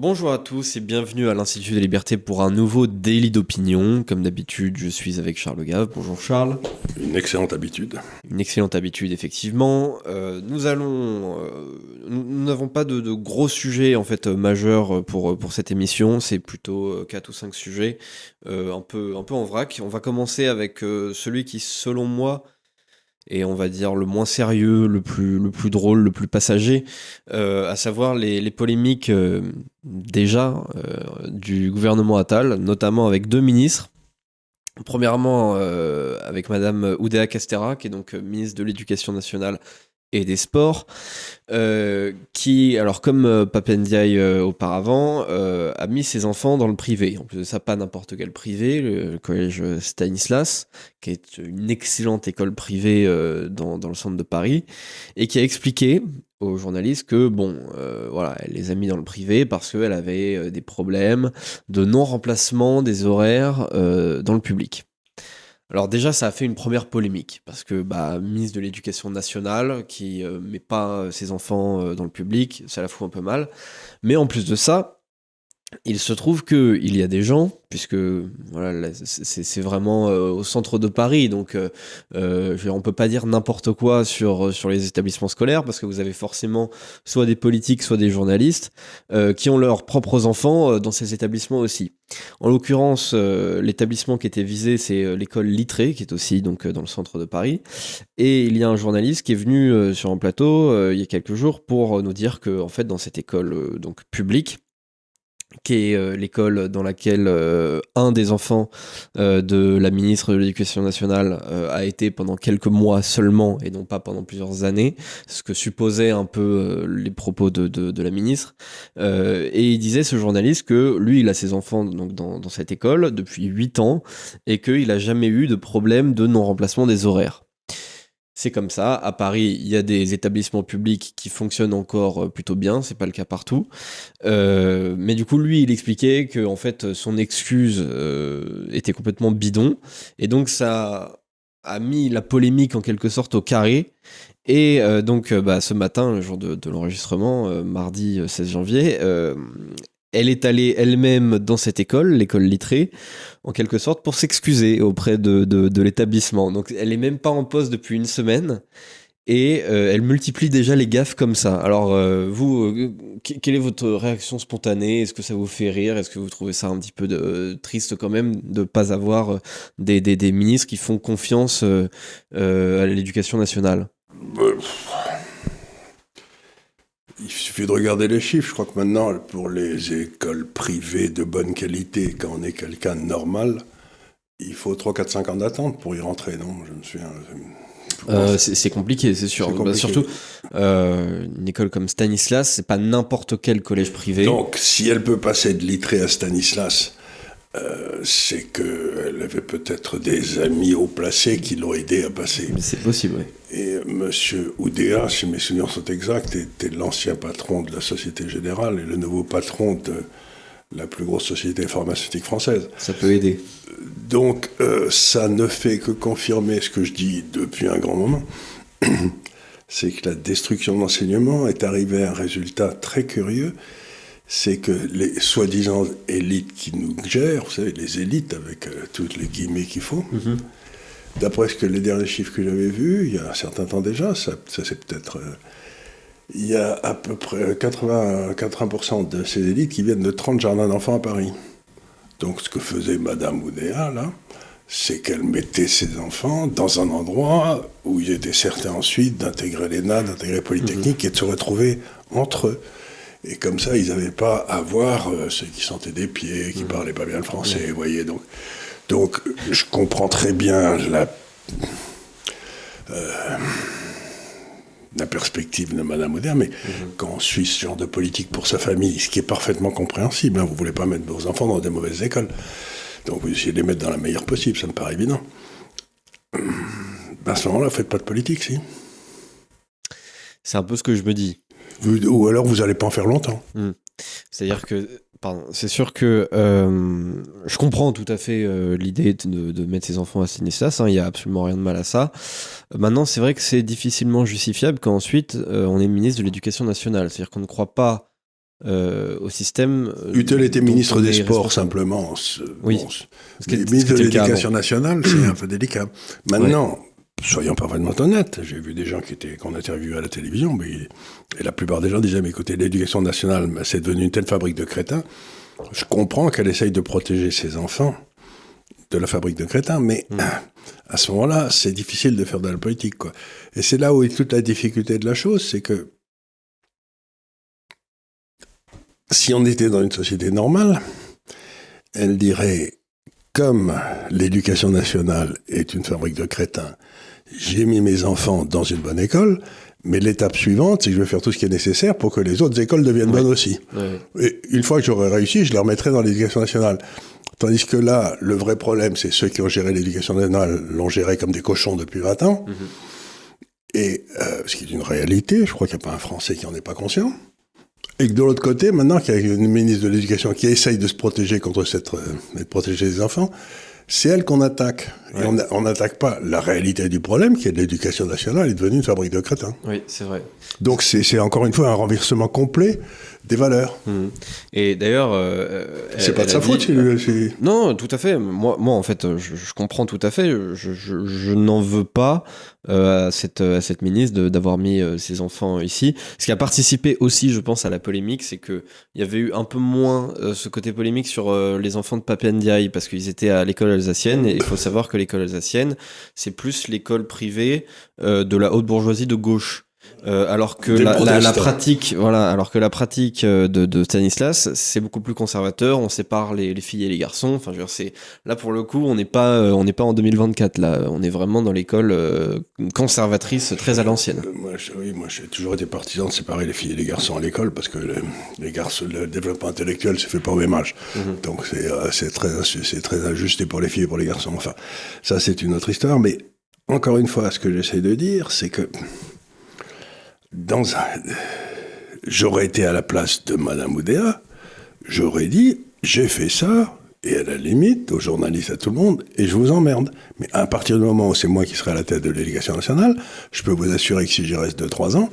Bonjour à tous et bienvenue à l'Institut des Libertés pour un nouveau Daily d'opinion. Comme d'habitude, je suis avec Charles Gave. Bonjour Charles. Une excellente habitude. Une excellente habitude, effectivement. Nous n'avons pas de gros sujets en fait majeurs pour cette émission. C'est plutôt 4 ou 5 sujets un peu en vrac. On va commencer avec celui qui, selon moi, et on va dire le moins sérieux, le plus drôle, le plus passager, à savoir les polémiques du gouvernement Attal, notamment avec deux ministres. Premièrement, avec Madame Oudéa Castéra, qui est donc ministre de l'Éducation nationale et des Sports, qui, alors comme Pape Ndiaye auparavant, a mis ses enfants dans le privé. En plus de ça, pas n'importe quel privé, le collège Stanislas, qui est une excellente école privée dans le centre de Paris, et qui a expliqué aux journalistes que, voilà, elle les a mis dans le privé parce qu'elle avait des problèmes de non-remplacement des horaires dans le public. Alors déjà, ça a fait une première polémique, parce que ministre de l'Éducation nationale, qui met pas ses enfants dans le public, ça la fout un peu mal. Mais en plus de ça, il se trouve qu'il y a des gens, puisque voilà, là, c'est vraiment au centre de Paris, donc on peut pas dire n'importe quoi sur les établissements scolaires, parce que vous avez forcément soit des politiques, soit des journalistes, qui ont leurs propres enfants dans ces établissements aussi. En l'occurrence, l'établissement qui était visé, c'est l'école Littré, qui est aussi donc dans le centre de Paris. Et il y a un journaliste qui est venu sur un plateau il y a quelques jours pour nous dire que, en fait, dans cette école donc publique, qui est l'école dans laquelle un des enfants de la ministre de l'Éducation nationale a été pendant quelques mois seulement, et non pas pendant plusieurs années, ce que supposaient un peu les propos de la ministre. Et il disait, ce journaliste, que lui, il a ses enfants donc, dans cette école depuis 8 ans, et qu'il n'a jamais eu de problème de non-remplacement des horaires. C'est comme ça. À Paris, il y a des établissements publics qui fonctionnent encore plutôt bien. C'est pas le cas partout. Mais du coup, lui, il expliquait que, en fait, son excuse était complètement bidon. Et donc, ça a mis la polémique en quelque sorte au carré. Et ce matin, le jour de l'enregistrement, mardi 16 janvier, elle est allée elle-même dans cette école, l'école Littré, en quelque sorte, pour s'excuser auprès de l'établissement. Donc elle est même pas en poste depuis une semaine, et elle multiplie déjà les gaffes comme ça. Alors quelle est votre réaction spontanée ? Est-ce que ça vous fait rire ? Est-ce que vous trouvez ça un petit peu triste quand même de pas avoir des ministres qui font confiance à l'éducation nationale ? Il suffit de regarder les chiffres. Je crois que maintenant, pour les écoles privées de bonne qualité, quand on est quelqu'un de normal, il faut 3, 4, 5 ans d'attente pour y rentrer, non ? Je me souviens. C'est compliqué, c'est sûr. C'est compliqué. Surtout, une école comme Stanislas, c'est pas n'importe quel collège privé. Donc, si elle peut passer de Littré à Stanislas, c'est qu'elle avait peut-être des amis haut placés qui l'ont aidé à passer. Mais c'est possible, oui. Et Monsieur Oudéa, si mes souvenirs sont exacts, était l'ancien patron de la Société Générale et le nouveau patron de la plus grosse société pharmaceutique française. Ça peut aider. Donc, ça ne fait que confirmer ce que je dis depuis un grand moment. C'est que la destruction de l'enseignement est arrivée à un résultat très curieux. C'est que les soi-disant élites qui nous gèrent, vous savez, les élites avec toutes les guillemets qu'il faut, d'après les derniers chiffres que j'avais vus, il y a un certain temps déjà, ça c'est peut-être... il y a à peu près 80% de ces élites qui viennent de 30 jardins d'enfants à Paris. Donc ce que faisait Madame Oudéa, là, c'est qu'elle mettait ses enfants dans un endroit où ils étaient certains ensuite d'intégrer l'ENA, d'intégrer Polytechnique et de se retrouver entre eux. Et comme ça, ils n'avaient pas à voir ceux qui sentaient des pieds, qui parlaient pas bien le français, vous voyez. Donc, je comprends très bien la perspective de Madame Oudéa, mais quand on suit ce genre de politique pour sa famille, ce qui est parfaitement compréhensible, vous ne voulez pas mettre vos enfants dans des mauvaises écoles, donc vous essayez de les mettre dans la meilleure possible, ça me paraît évident. À ce moment-là, faites pas de politique, si. C'est un peu ce que je me dis. Ou alors vous n'allez pas en faire longtemps. C'est-à-dire que, c'est sûr que je comprends tout à fait l'idée de mettre ses enfants à Stanislas, il n'y a absolument rien de mal à ça. Maintenant, c'est vrai que c'est difficilement justifiable quand ensuite on est ministre de l'Éducation nationale. C'est-à-dire qu'on ne croit pas au système. Eût été ministre des Sports, simplement. Oui. Bon, le ministre de l'Éducation nationale, c'est un peu délicat. Maintenant, soyons parfaitement honnêtes, j'ai vu des gens qu'on interviewait à la télévision, et la plupart des gens disaient, mais écoutez, l'éducation nationale, c'est devenu une telle fabrique de crétins. Je comprends qu'elle essaye de protéger ses enfants de la fabrique de crétins, mais à ce moment-là, c'est difficile de faire de la politique, quoi. Et c'est là où est toute la difficulté de la chose, c'est que si on était dans une société normale, elle dirait, comme l'éducation nationale est une fabrique de crétins, j'ai mis mes enfants dans une bonne école, mais l'étape suivante, c'est que je vais faire tout ce qui est nécessaire pour que les autres écoles deviennent bonnes aussi. Et une fois que j'aurai réussi, je les remettrai dans l'éducation nationale. Tandis que là, le vrai problème, c'est ceux qui ont géré l'éducation nationale l'ont géré comme des cochons depuis 20 ans. Et ce qui est une réalité, je crois qu'il n'y a pas un Français qui n'en est pas conscient. Et que de l'autre côté, maintenant qu'il y a une ministre de l'Éducation qui essaye de se protéger contre de protéger les enfants, c'est elle qu'on attaque. Et on n'attaque pas la réalité du problème, qui est de l'éducation nationale, est devenue une fabrique de crétins. Oui, c'est vrai. Donc c'est encore une fois un renversement complet des valeurs. Et d'ailleurs... c'est pas de sa faute. Non, tout à fait. Moi en fait, je comprends tout à fait. Je n'en veux pas à cette ministre d'avoir mis ses enfants ici. Ce qui a participé aussi, je pense, à la polémique, c'est qu'il y avait eu un peu moins ce côté polémique sur les enfants de Pape Ndiaye, parce qu'ils étaient à l'école alsacienne, et il faut savoir que l'école alsacienne, c'est plus l'école privée de la haute bourgeoisie de gauche. Alors que la pratique, de Stanislas, c'est beaucoup plus conservateur. On sépare les filles et les garçons. Enfin, je veux dire, là pour le coup, on n'est pas en 2024. Là, on est vraiment dans l'école conservatrice, très à l'ancienne. Moi, j'ai toujours été partisan de séparer les filles et les garçons à l'école, parce que les garçons, le développement intellectuel se fait pas au même âge. Donc c'est très injuste, et pour les filles et pour les garçons. Enfin, ça c'est une autre histoire. Mais encore une fois, ce que j'essaie de dire, c'est que j'aurais été à la place de Madame Oudéa, j'aurais dit, j'ai fait ça, et à la limite, aux journalistes, à tout le monde, et je vous emmerde. Mais à partir du moment où c'est moi qui serai à la tête de l'éducation nationale, je peux vous assurer que si j'y reste 2-3 ans,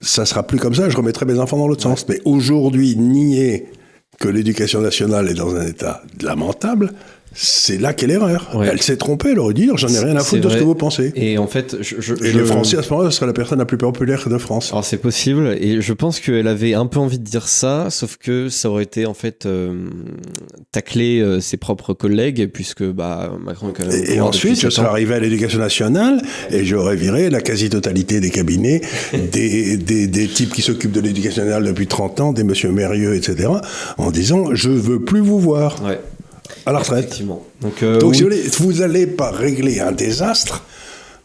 ça sera plus comme ça, je remettrai mes enfants dans l'autre sens. Mais aujourd'hui, nier que l'éducation nationale est dans un état lamentable, c'est là qu'est l'erreur. Elle s'est trompée, elle aurait dit, j'en ai rien à foutre de ce que vous pensez. Et en fait, les Français, à ce moment-là, ce serait la personne la plus populaire de France. Alors c'est possible, et je pense qu'elle avait un peu envie de dire ça, sauf que ça aurait été en fait tacler ses propres collègues, puisque Macron est quand même... Et ensuite, je serais arrivé à l'éducation nationale, et j'aurais viré la quasi-totalité des cabinets, des types qui s'occupent de l'éducation nationale depuis 30 ans, des monsieur Mérieux, etc., en disant, je veux plus vous voir. Ouais. À la retraite. Effectivement. Donc si vous n'allez pas régler un désastre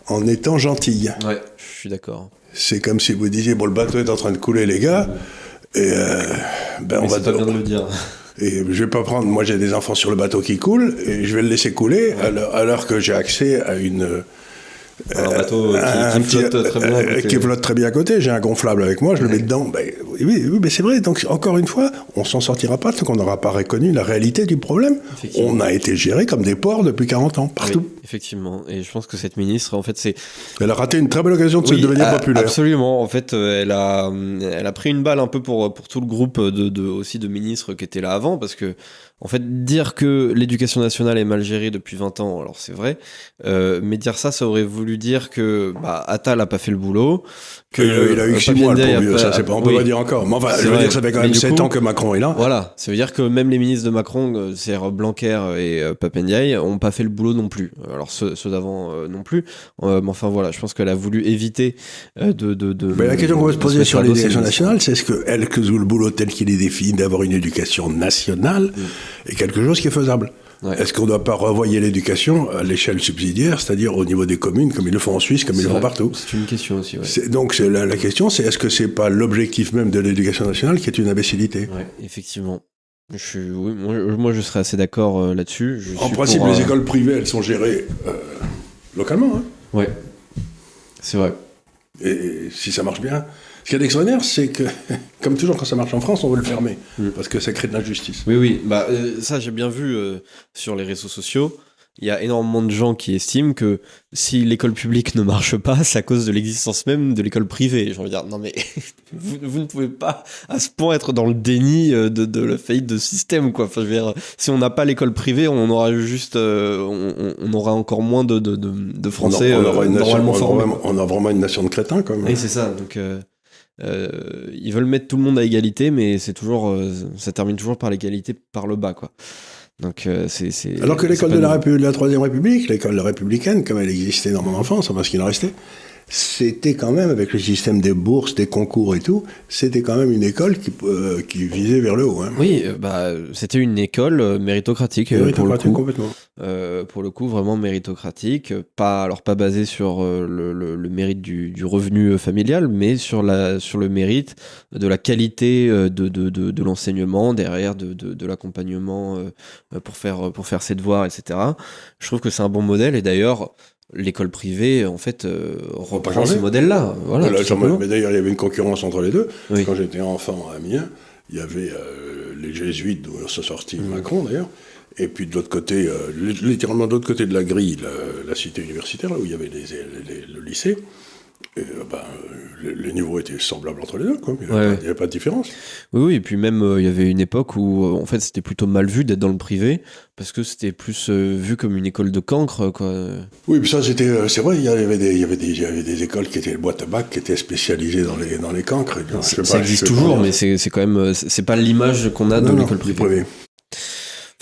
en étant gentil. Ouais, je suis d'accord. C'est comme si vous disiez, bon, le bateau est en train de couler, les gars, et on va... C'est pas bien de le dire. Et je vais pas prendre... Moi, j'ai des enfants sur le bateau qui coule, et je vais le laisser couler, alors que j'ai accès à un bateau qui flotte très bien à côté. J'ai un gonflable avec moi, je le mets dedans. Oui, mais c'est vrai. Donc, encore une fois, on s'en sortira pas tant qu'on n'aura pas reconnu la réalité du problème. On a été géré comme des porcs depuis 40 ans, partout. Oui, effectivement. Et je pense que cette ministre, en fait, elle a raté une très belle occasion de se devenir populaire. Absolument. En fait, elle a pris une balle un peu pour tout le groupe aussi de ministres qui étaient là avant, parce que, en fait, dire que l'éducation nationale est mal gérée depuis 20 ans, alors c'est vrai, mais dire ça aurait voulu dire que Attal a pas fait le boulot, que il a eu 6 mois le pauvre, ça c'est pas, on peut pas dire encore. Mais enfin, je veux dire, ça fait quand même 7 ans que Macron est là. Voilà, ça veut dire que même les ministres de Macron, c'est-à-dire Blanquer et Pape Ndiaye, ont pas fait le boulot non plus. Alors ceux d'avant non plus. Mais enfin voilà, je pense qu'elle a voulu éviter Mais la question qu'on va se poser sur l'éducation nationale, c'est est-ce qu'elle que joue le boulot tel qu'il est défini d'avoir une éducation nationale est quelque chose qui est faisable. Ouais. Est-ce qu'on ne doit pas revoyer l'éducation à l'échelle subsidiaire, c'est-à-dire au niveau des communes, comme ils le font en Suisse, comme ils le font partout? C'est une question aussi, ouais. Donc la question, c'est est-ce que c'est pas l'objectif même de l'éducation nationale qui est une imbécilité? Ouais, effectivement. Moi, je serais assez d'accord là-dessus. En principe, les écoles privées, elles sont gérées localement. Hein. Ouais, c'est vrai. Et si ça marche bien... Ce qui est extraordinaire, c'est que, comme toujours quand ça marche en France, on veut le fermer, parce que ça crée de l'injustice. Oui, ça j'ai bien vu sur les réseaux sociaux. il y a énormément de gens qui estiment que si l'école publique ne marche pas, c'est à cause de l'existence même de l'école privée. J'ai envie de dire, non mais vous ne pouvez pas à ce point être dans le déni de la faillite de système, quoi. Enfin, je veux dire, si on n'a pas l'école privée, on aura juste, on aura encore moins de Français normalement formés. On a vraiment une nation de crétins, quand même. Oui, c'est ça. Donc, ils veulent mettre tout le monde à égalité, mais c'est toujours, ça termine toujours par l'égalité par le bas, quoi. Donc, alors que l'école de la Troisième République, l'école républicaine, comme elle existait dans mon enfance, parce qu'il en restait, c'était quand même, avec le système des bourses, des concours et tout, c'était quand même une école qui visait vers le haut. Hein. Oui, c'était une école méritocratique, pour le coup. Complètement. Pour le coup, vraiment méritocratique. Pas basée sur le mérite du revenu familial, mais sur le mérite de la qualité de l'enseignement, derrière de l'accompagnement pour faire ses devoirs, etc. Je trouve que c'est un bon modèle, et d'ailleurs, l'école privée, en fait, reprend ce modèle-là. Voilà, mais d'ailleurs, il y avait une concurrence entre les deux. Oui. Quand j'étais enfant à Amiens, il y avait les jésuites, d'où sont sortis Macron, d'ailleurs. Et puis de l'autre côté, littéralement de l'autre côté de la grille, la cité universitaire, là où il y avait le lycée. Et, les niveaux étaient semblables entre les deux, quoi. Il n'y avait pas de différence. Oui, et puis même, il y avait une époque où, en fait, c'était plutôt mal vu d'être dans le privé, parce que c'était plus vu comme une école de cancre, quoi. Oui, puis ça, c'est vrai, il y avait des écoles qui étaient boîtes à bac, qui étaient spécialisées dans les cancres. Ça existe toujours, mais c'est quand même, c'est pas l'image qu'on a de l'école privée.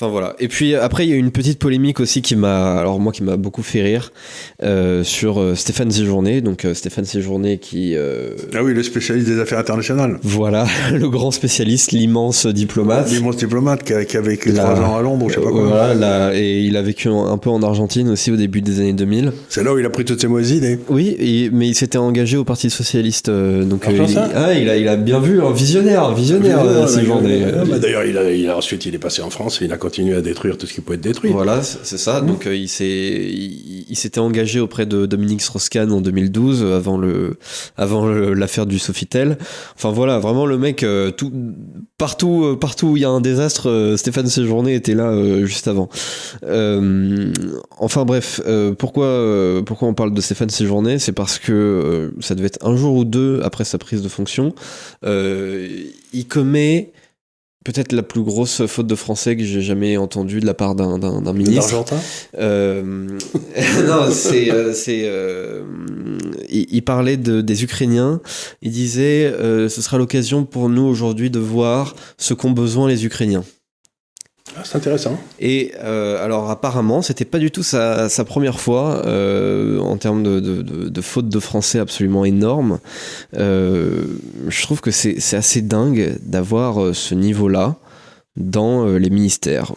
Enfin voilà. Et puis après, il y a eu une petite polémique aussi qui m'a beaucoup fait rire sur Stéphane Séjourné. Donc Stéphane Séjourné qui... Ah oui, le spécialiste des affaires internationales. Voilà, le grand spécialiste, l'immense diplomate. L'immense diplomate qui a vécu 3 ans à Londres, je sais pas quoi. Voilà, et il a vécu un peu en Argentine aussi au début des années 2000. C'est là où il a pris toutes ses mauvaises idées. Oui, mais il s'était engagé au Parti Socialiste. Donc il a bien vu, un visionnaire, Séjourné. D'ailleurs, ensuite, il est passé en France et il a continué à détruire tout ce qui pouvait être détruit. Voilà, c'est ça. Donc il s'était engagé auprès de Dominique Strauss-Kahn en 2012, avant l'affaire du Sofitel. Enfin voilà, vraiment le mec, partout où il y a un désastre, Stéphane Séjourné était là juste avant. Enfin bref, pourquoi on parle de Stéphane Séjourné, c'est parce que ça devait être un jour ou deux après sa prise de fonction. Il commet peut-être la plus grosse faute de français que j'ai jamais entendue de la part d'un ministre. D'Argentin Non, il parlait des Ukrainiens. Il disait ce sera l'occasion pour nous aujourd'hui de voir ce qu'ont besoin les Ukrainiens. Ah, c'est intéressant. Et alors apparemment, c'était pas du tout sa première fois en termes de faute de français absolument énorme. Je trouve que c'est assez dingue d'avoir ce niveau-là dans les ministères.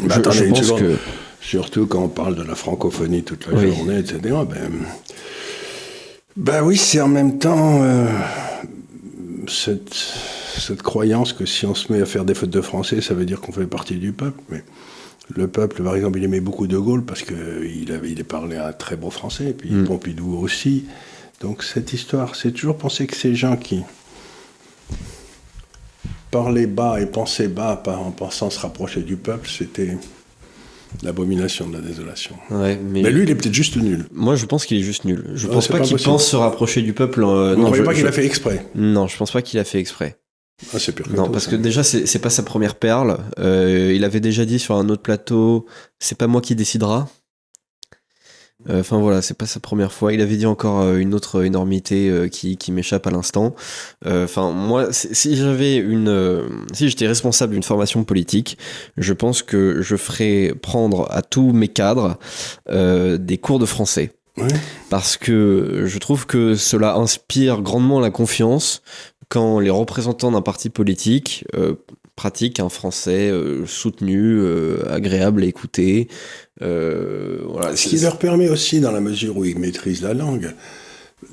Je pense que surtout quand on parle de la francophonie toute la journée, etc. Ben oui, c'est en même temps cette croyance que si on se met à faire des fautes de français, ça veut dire qu'on fait partie du peuple. Mais le peuple, par exemple, il aimait beaucoup De Gaulle parce qu'il parlait un très beau français, et puis Pompidou aussi. Donc cette histoire, c'est toujours penser que ces gens qui parlaient bas et pensaient bas en pensant se rapprocher du peuple, c'était l'abomination de la désolation. Ouais, mais lui, il est peut-être juste nul. Moi, je pense qu'il est juste nul. Je pense pas qu'il pense se rapprocher du peuple. Vous ne croyez pas qu'il a fait exprès? Non, je pense pas qu'il a fait exprès. Ah, c'est pire que non, tout, parce ça. que déjà, c'est pas sa première perle. Il avait déjà dit sur un autre plateau, c'est pas moi qui décidera. Enfin voilà, c'est pas sa première fois. Il avait dit encore une autre énormité qui m'échappe à l'instant. Enfin moi, si j'étais responsable d'une formation politique, je pense que je ferais prendre à tous mes cadres des cours de français. Ouais. Parce que je trouve que cela inspire grandement la confiance quand les représentants d'un parti politique pratiquent un français soutenu, agréable à écouter. Voilà. Ce qui leur permet aussi, dans la mesure où ils maîtrisent la langue,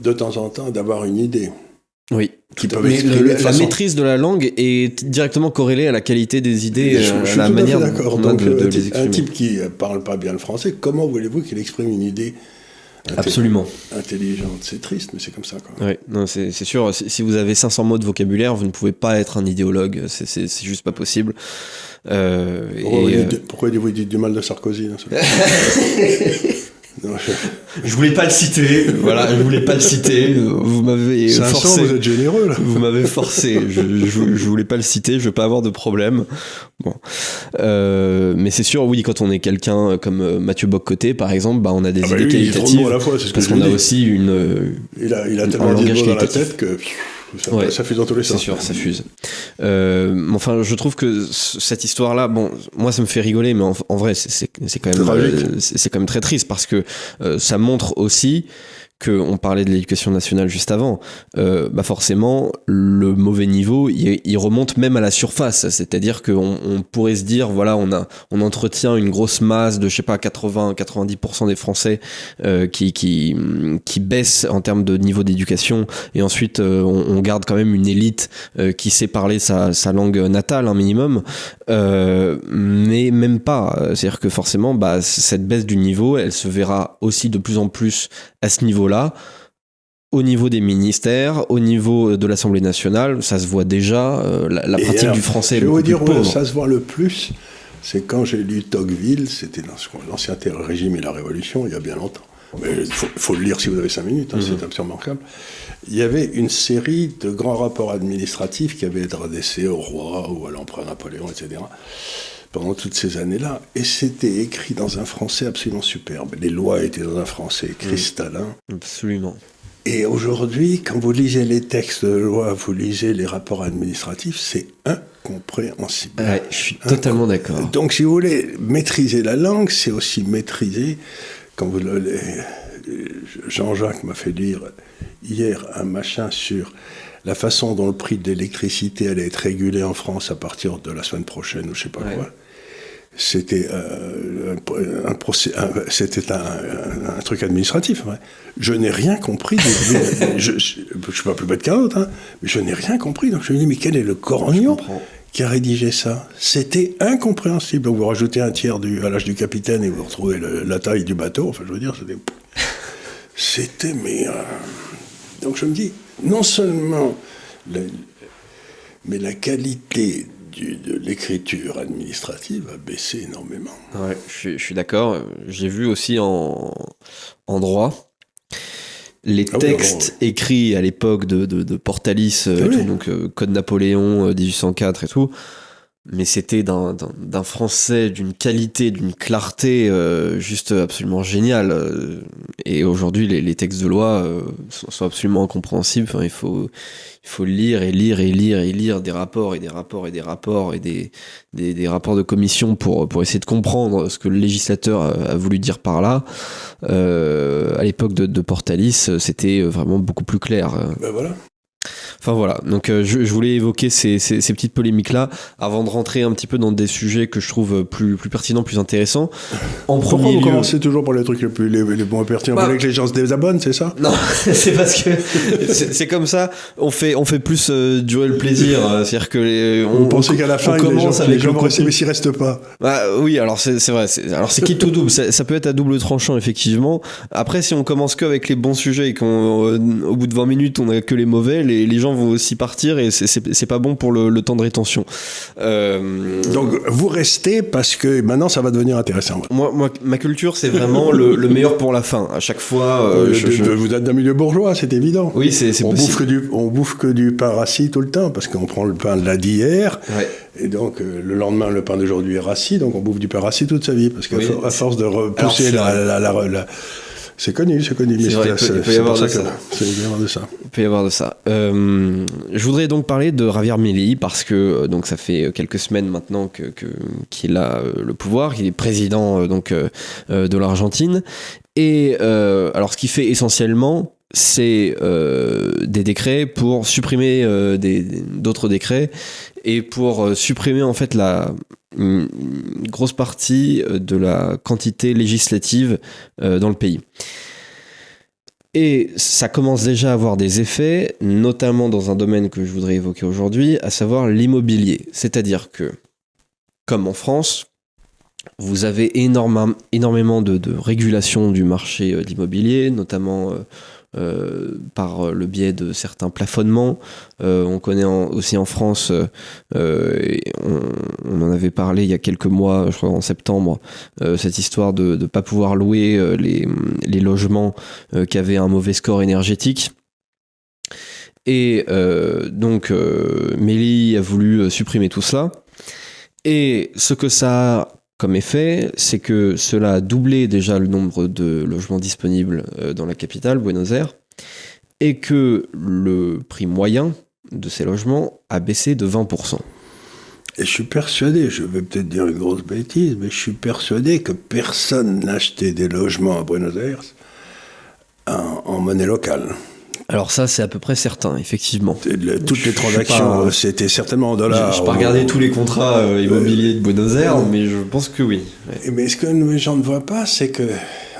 de temps en temps d'avoir une idée. Oui. Mais la maîtrise de la langue est directement corrélée à la qualité des idées, à la manière d'accord. dont on a Donc, de les exprimer. Un type qui parle pas bien le français, comment voulez-vous qu'il exprime une idée Absolument. Intelligente, c'est triste, mais c'est comme ça, quoi. Ouais, non, c'est sûr. Si vous avez 500 mots de vocabulaire, vous ne pouvez pas être un idéologue. C'est juste pas possible. Pourquoi vous dites du mal de Sarkozy, là, non, je voulais pas le citer. Voilà, je voulais pas le citer. Vous m'avez forcé. Vous êtes généreux, là. Vous m'avez forcé. Je voulais pas le citer. Je veux pas avoir de problème. Bon, mais c'est sûr, oui, quand on est quelqu'un comme Mathieu Bock-Côté, par exemple, bah, on a des idées qualitatives. À la fois, c'est ce parce qu'on a aussi il a tellement dit de mots dans la tête que. Ça fuse dans tous les sens. C'est sûr, ça fuse. Enfin, je trouve que cette histoire-là, bon, moi ça me fait rigoler, mais en vrai, c'est quand même, c'est quand même très triste parce que ça montre aussi on parlait de l'éducation nationale juste avant, bah forcément le mauvais niveau il remonte même à la surface, c'est-à-dire qu'on pourrait se dire voilà on entretient une grosse masse de je sais pas 80-90% des Français qui baissent en termes de niveau d'éducation et ensuite on garde quand même une élite qui sait parler sa langue natale un minimum, mais même pas, c'est-à-dire que forcément bah, cette baisse du niveau elle se verra aussi de plus en plus à ce niveau-là, au niveau des ministères, au niveau de l'Assemblée nationale, ça se voit déjà, la pratique alors, du français est beaucoup plus pauvre. Je vais vous dire où ça se voit le plus, c'est quand j'ai lu Tocqueville, c'était dans l'ancien régime et la Révolution, il y a bien longtemps. Mais il faut le lire si vous avez 5 minutes, hein, c'est absolument remarquable. Il y avait une série de grands rapports administratifs qui avaient été adressés au roi ou à l'empereur Napoléon, etc., pendant toutes ces années-là, et c'était écrit dans un français absolument superbe. Les lois étaient dans un français cristallin. Absolument. Et aujourd'hui, quand vous lisez les textes de loi, vous lisez les rapports administratifs, c'est incompréhensible. Ouais, je suis totalement d'accord. Donc, si vous voulez maîtriser la langue, c'est aussi maîtriser, quand vous Jean-Jacques m'a fait lire hier un machin sur la façon dont le prix de l'électricité allait être régulé en France à partir de la semaine prochaine, ou je ne sais pas quoi. C'était un truc administratif. Ouais. Je n'ai rien compris. Je ne suis pas plus bête qu'un autre, hein, mais je n'ai rien compris. Donc je me dis, mais quel est le corognon qui a rédigé ça? C'était incompréhensible. Donc vous rajoutez un tiers à l'âge du capitaine et vous retrouvez la taille du bateau. Enfin, je veux dire, c'était donc je me dis, non seulement mais la qualité de l'écriture administrative a baissé énormément. Ouais, je suis d'accord. J'ai vu aussi en droit les textes écrits à l'époque de Portalis, donc Code Napoléon 1804 et tout. Mais c'était d'un français, d'une qualité, d'une clarté juste absolument géniale. Et aujourd'hui, les textes de loi sont absolument incompréhensibles. Enfin, il faut lire et lire et lire et lire des rapports et des rapports et des rapports et des rapports de commission pour essayer de comprendre ce que le législateur a voulu dire par là. À l'époque de Portalis, c'était vraiment beaucoup plus clair. Ben voilà. Enfin voilà, donc je voulais évoquer ces petites polémiques-là avant de rentrer un petit peu dans des sujets que je trouve plus pertinents, plus intéressants. Pourquoi vous commencez toujours par les trucs les bons et pertinents? Vous voulez que les gens se désabonnent, c'est ça? Non, c'est parce que c'est comme ça, on fait plus durer le plaisir. C'est-à-dire que on pensait qu'à la fin, les gens vont rester, mais s'ils restent pas. Bah, oui, alors c'est vrai. Alors c'est quitte ou double, ça peut être à double tranchant, effectivement. Après, si on commence qu'avec les bons sujets et qu'au bout de 20 minutes, on a que les mauvais, les gens vont aussi partir et c'est pas bon pour le temps de rétention. Donc vous restez parce que maintenant ça va devenir intéressant. Moi ma culture c'est vraiment le meilleur pour la fin. À chaque fois, vous êtes d'un milieu bourgeois, c'est évident. Oui, c'est possible. On bouffe que du pain rassis tout le temps parce qu'on prend le pain de d'hier. Ouais. Et donc le lendemain le pain d'aujourd'hui est rassis, donc on bouffe du pain rassis toute sa vie parce qu'à force de repousser c'est connu, mais il peut y avoir de ça. Il peut y avoir de ça. Je voudrais donc parler de Javier Milei parce que donc ça fait quelques semaines maintenant qu'il a le pouvoir, qu'il est président de l'Argentine. Et alors ce qu'il fait essentiellement, c'est des décrets pour supprimer d'autres décrets et pour supprimer en fait une grosse partie de la quantité législative dans le pays. Et ça commence déjà à avoir des effets, notamment dans un domaine que je voudrais évoquer aujourd'hui, à savoir l'immobilier. C'est-à-dire que, comme en France, Vous avez énormément de régulation du marché de l'immobilier, notamment par le biais de certains plafonnements. On connaît aussi en France, et on en avait parlé il y a quelques mois, je crois en septembre, cette histoire de ne pas pouvoir louer les logements qui avaient un mauvais score énergétique. Et donc, Mélie a voulu supprimer tout cela. Et ce que ça a comme effet, c'est que cela a doublé déjà le nombre de logements disponibles dans la capitale, Buenos Aires, et que le prix moyen de ces logements a baissé de 20%. Et je suis persuadé, je vais peut-être dire une grosse bêtise, mais je suis persuadé que personne n'achetait des logements à Buenos Aires en monnaie locale. Alors ça, c'est à peu près certain, effectivement. Toutes les transactions, c'était certainement en dollars. Je n'ai pas regardé tous les contrats immobiliers de Buenos Aires, mais je pense que oui. Ouais. Mais ce que les gens ne voient pas, c'est que,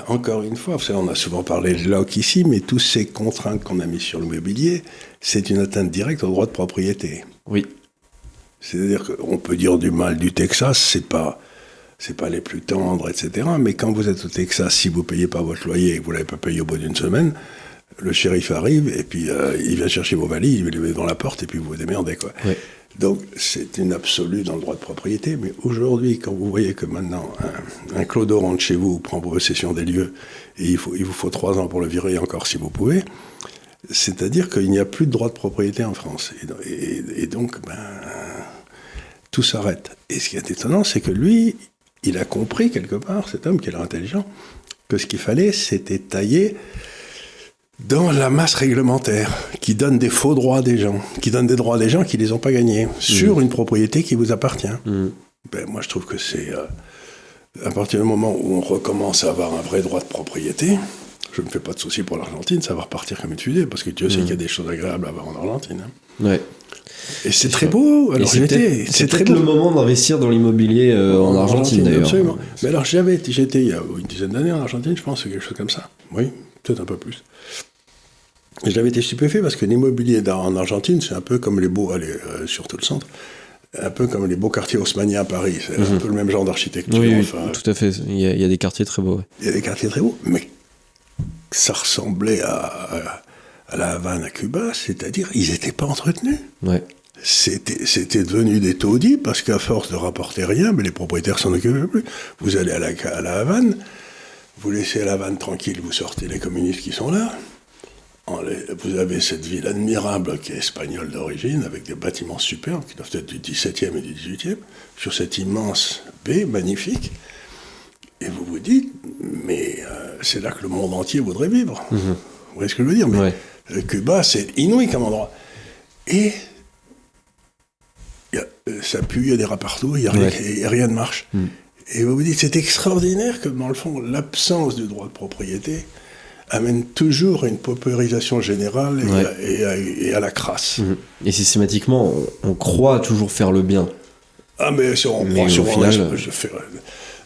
encore une fois, on a souvent parlé de LOC ici, mais toutes ces contraintes qu'on a mises sur l'immobilier, c'est une atteinte directe au droit de propriété. Oui. C'est-à-dire qu'on peut dire du mal du Texas, c'est pas les plus tendres, etc. Mais quand vous êtes au Texas, si vous ne payez pas votre loyer et que vous ne l'avez pas payé au bout d'une semaine, le shérif arrive et puis il vient chercher vos valises, il les met devant la porte et puis vous vous démerdez, quoi. Ouais. Donc c'est une absolue dans le droit de propriété. Mais aujourd'hui, quand vous voyez que maintenant un clodo rentre chez vous, prend possession des lieux et il vous faut 3 ans pour le virer encore si vous pouvez, c'est-à-dire qu'il n'y a plus de droit de propriété en France. Et donc, tout s'arrête. Et ce qui est étonnant, c'est que lui, il a compris quelque part, cet homme qui a l'air intelligent, que ce qu'il fallait, c'était tailler dans la masse réglementaire, qui donne des faux droits des gens, qui donne des droits des gens qui ne les ont pas gagnés, sur une propriété qui vous appartient. Moi, je trouve que c'est... à partir du moment où on recommence à avoir un vrai droit de propriété, je ne me fais pas de soucis pour l'Argentine, ça va repartir comme une fusée, parce que Dieu sait qu'il y a des choses agréables à voir en Argentine. Hein. Ouais. Et c'est très beau. Alors, c'est peut-être le moment d'investir dans l'immobilier en Argentine, d'ailleurs. Absolument. Mais alors, j'étais il y a une dizaine d'années en Argentine, je pense, quelque chose comme ça. Oui, peut-être un peu plus. Et j'avais été stupéfait parce que l'immobilier en Argentine, c'est un peu comme les beaux, surtout le centre, un peu comme les beaux quartiers haussmanniens à Paris. C'est un peu le même genre d'architecture. Oui, tout à fait. Il y a des quartiers très beaux. Ouais. Il y a des quartiers très beaux, mais ça ressemblait à la Havane, à Cuba, c'est-à-dire ils n'étaient pas entretenus. Ouais. C'était devenu des taudis parce qu'à force de rapporter rien, mais les propriétaires s'en occupaient plus. Vous allez à la Havane, vous laissez la Havane tranquille, vous sortez les communistes qui sont là. Vous avez cette ville admirable qui est espagnole d'origine, avec des bâtiments superbes, qui doivent être du 17e et du 18e, sur cette immense baie magnifique. Et vous vous dites, mais c'est là que le monde entier voudrait vivre. Vous voyez ce que je veux dire? Mais Cuba, c'est inouï comme endroit. Et ça pue, il y a des rats partout, et rien ne marche. Et vous vous dites, c'est extraordinaire que, dans le fond, l'absence du droit de propriété amène toujours à une paupérisation générale et à la crasse. Et systématiquement, on croit toujours faire le bien. Ah, mais on croit sur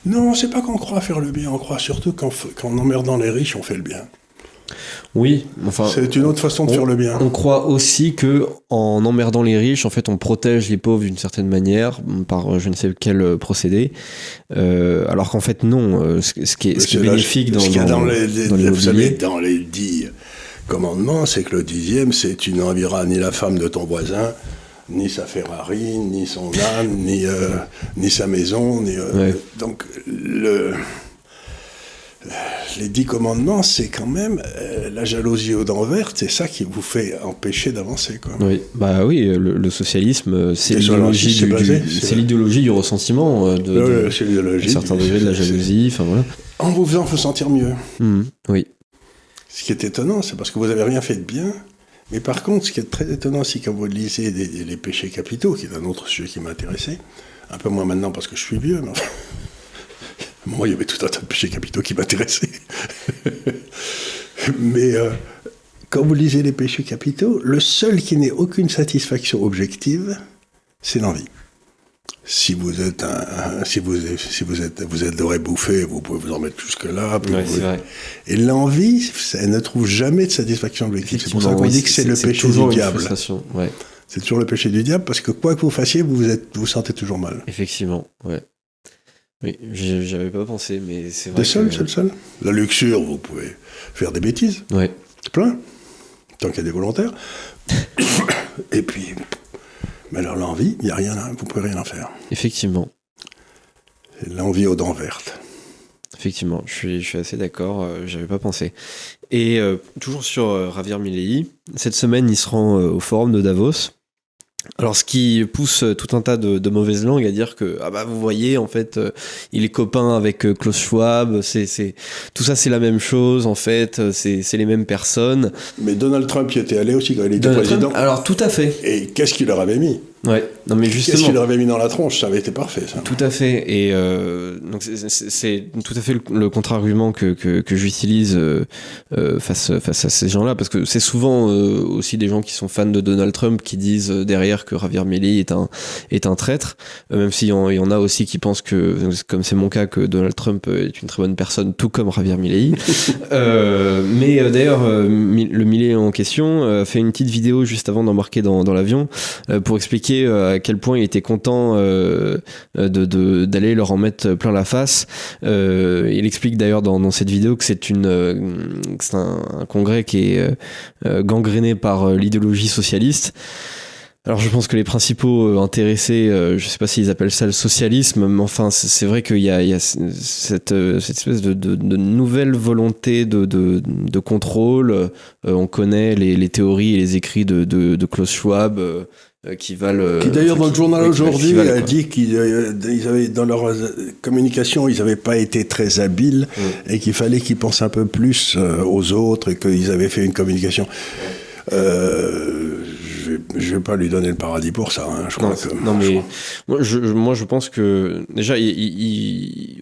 Non, c'est pas qu'on croit faire le bien, on croit surtout qu'en emmerdant les riches, on fait le bien. Oui, enfin... C'est une autre façon de faire le bien. On croit aussi que en emmerdant les riches, en fait, on protège les pauvres d'une certaine manière, par je ne sais quel procédé, alors qu'en fait, non. Ce qui est bénéfique dans l'immobilier... Vous savez, dans les 10 commandements, c'est que le 10e, c'est tu n'envieras ni la femme de ton voisin, ni sa Ferrari, ni son âne, ni sa maison, donc les 10 commandements, c'est quand même la jalousie aux dents vertes, c'est ça qui vous fait empêcher d'avancer, quoi. Oui, le socialisme, c'est l'idéologie du ressentiment, de certains degrés de la jalousie, enfin voilà. En vous faisant vous sentir mieux. Oui. Ce qui est étonnant, c'est parce que vous n'avez rien fait de bien. Mais par contre, ce qui est très étonnant, c'est quand vous lisez les péchés capitaux, qui est un autre sujet qui m'intéressait, un peu moins maintenant parce que je suis vieux, mais enfin, moi, il y avait tout un tas de péchés capitaux qui m'intéressaient. Mais quand vous lisez les péchés capitaux, le seul qui n'ait aucune satisfaction objective, c'est l'envie. Si vous êtes devrait bouffer, vous pouvez vous en mettre jusque-là. Et l'envie, ça ne trouve jamais de satisfaction objective. C'est pour ça qu'on dit que c'est le péché du diable. C'est toujours le péché du diable, parce que quoi que vous fassiez, vous vous sentez toujours mal. Effectivement, ouais. Oui, j'avais pas pensé, mais c'est vrai. C'est le seul. La luxure, vous pouvez faire des bêtises. Ouais. C'est plein. Tant qu'il y a des volontaires. Et puis, mais alors l'envie, il n'y a rien, vous pouvez rien en faire. Effectivement. C'est l'envie aux dents vertes. Effectivement, je suis assez d'accord, j'avais pas pensé. Et toujours sur Javier Milei, cette semaine, il se rend au forum de Davos. Alors, ce qui pousse tout un tas de mauvaises langues à dire que, vous voyez, en fait, il est copain avec Klaus Schwab, tout ça, c'est la même chose, en fait, c'est les mêmes personnes. Mais Donald Trump y était allé aussi quand il était président. Alors, tout à fait. Et qu'est-ce qu'il leur avait mis ? Ouais, non mais justement. Qu'est-ce qu'il leur avait mis dans la tronche ? Ça avait été parfait, ça. Tout à fait. Et donc c'est tout à fait le contre-argument que j'utilise face à ces gens-là, parce que c'est souvent aussi des gens qui sont fans de Donald Trump qui disent derrière que Javier Milei est un traître, même s'il y en a aussi qui pensent que, comme c'est mon cas, que Donald Trump est une très bonne personne, tout comme Javier Milei. Mais d'ailleurs, le Milei en question fait une petite vidéo juste avant d'embarquer dans l'avion pour expliquer à quel point il était content d'aller leur en mettre plein la face. Il explique d'ailleurs dans cette vidéo que c'est un congrès qui est gangréné par l'idéologie socialiste. Alors je pense que les principaux intéressés, je sais pas s'ils appellent ça le socialisme, mais enfin c'est vrai qu'il y a cette espèce de nouvelle volonté de contrôle. On connaît les théories et les écrits de Klaus Schwab. Qui d'ailleurs dans le journal aujourd'hui a dit qu'ils avaient dans leur communication ils n'avaient pas été très habiles et qu'il fallait qu'ils pensent un peu plus aux autres et qu'ils avaient fait une communication. Je vais pas lui donner le paradis pour ça. Je crois que. Non mais moi je pense que déjà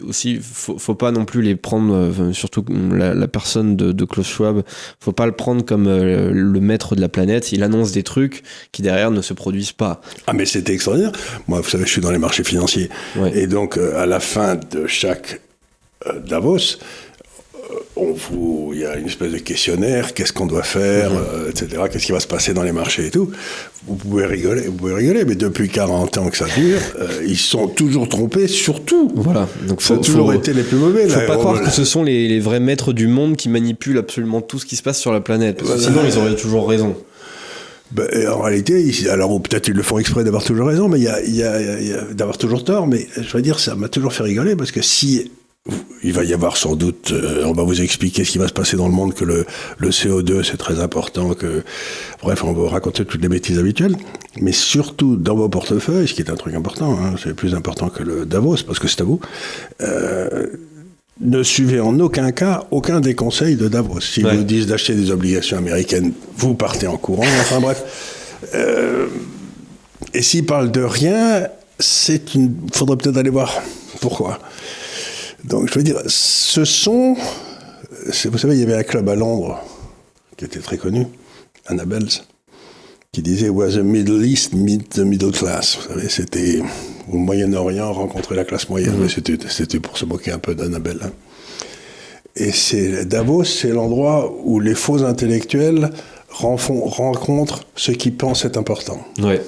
aussi faut pas non plus les prendre, surtout la personne de Klaus Schwab, faut pas le prendre comme le maître de la planète. Il annonce des trucs qui derrière ne se produisent pas. Ah mais c'était extraordinaire. Moi vous savez je suis dans les marchés financiers et donc à la fin de chaque Davos. Il y a une espèce de questionnaire, qu'est-ce qu'on doit faire, etc., qu'est-ce qui va se passer dans les marchés et tout. Vous pouvez rigoler, mais depuis 40 ans que ça dure, ils sont toujours trompés sur tout. Voilà. Donc ça a toujours été les plus mauvais. Faut pas croire que ce sont les vrais maîtres du monde qui manipulent absolument tout ce qui se passe sur la planète. Parce que sinon, ils auraient toujours raison. En réalité, alors peut-être ils le font exprès d'avoir toujours raison, mais il y a d'avoir toujours tort, mais je veux dire, ça m'a toujours fait rigoler, parce que si... Il va y avoir sans doute, on va vous expliquer ce qui va se passer dans le monde, que le CO2 c'est très important, bref, on va vous raconter toutes les bêtises habituelles, mais surtout dans vos portefeuilles, ce qui est un truc important, c'est plus important que le Davos, parce que c'est à vous, ne suivez en aucun cas aucun des conseils de Davos. S'ils vous disent d'acheter des obligations américaines, vous partez en courant, enfin bref. Et s'ils parlent de rien, faudrait peut-être aller voir pourquoi. Donc, je veux dire, vous savez, il y avait un club à Londres qui était très connu, Annabelle's, qui disait « Was the Middle East meet the middle class ». Vous savez, c'était au Moyen-Orient rencontrer la classe moyenne, mais c'était pour se moquer un peu d'Annabelle. Et Davos, c'est l'endroit où les faux intellectuels rencontrent ceux qui pensent être importants. Ouais.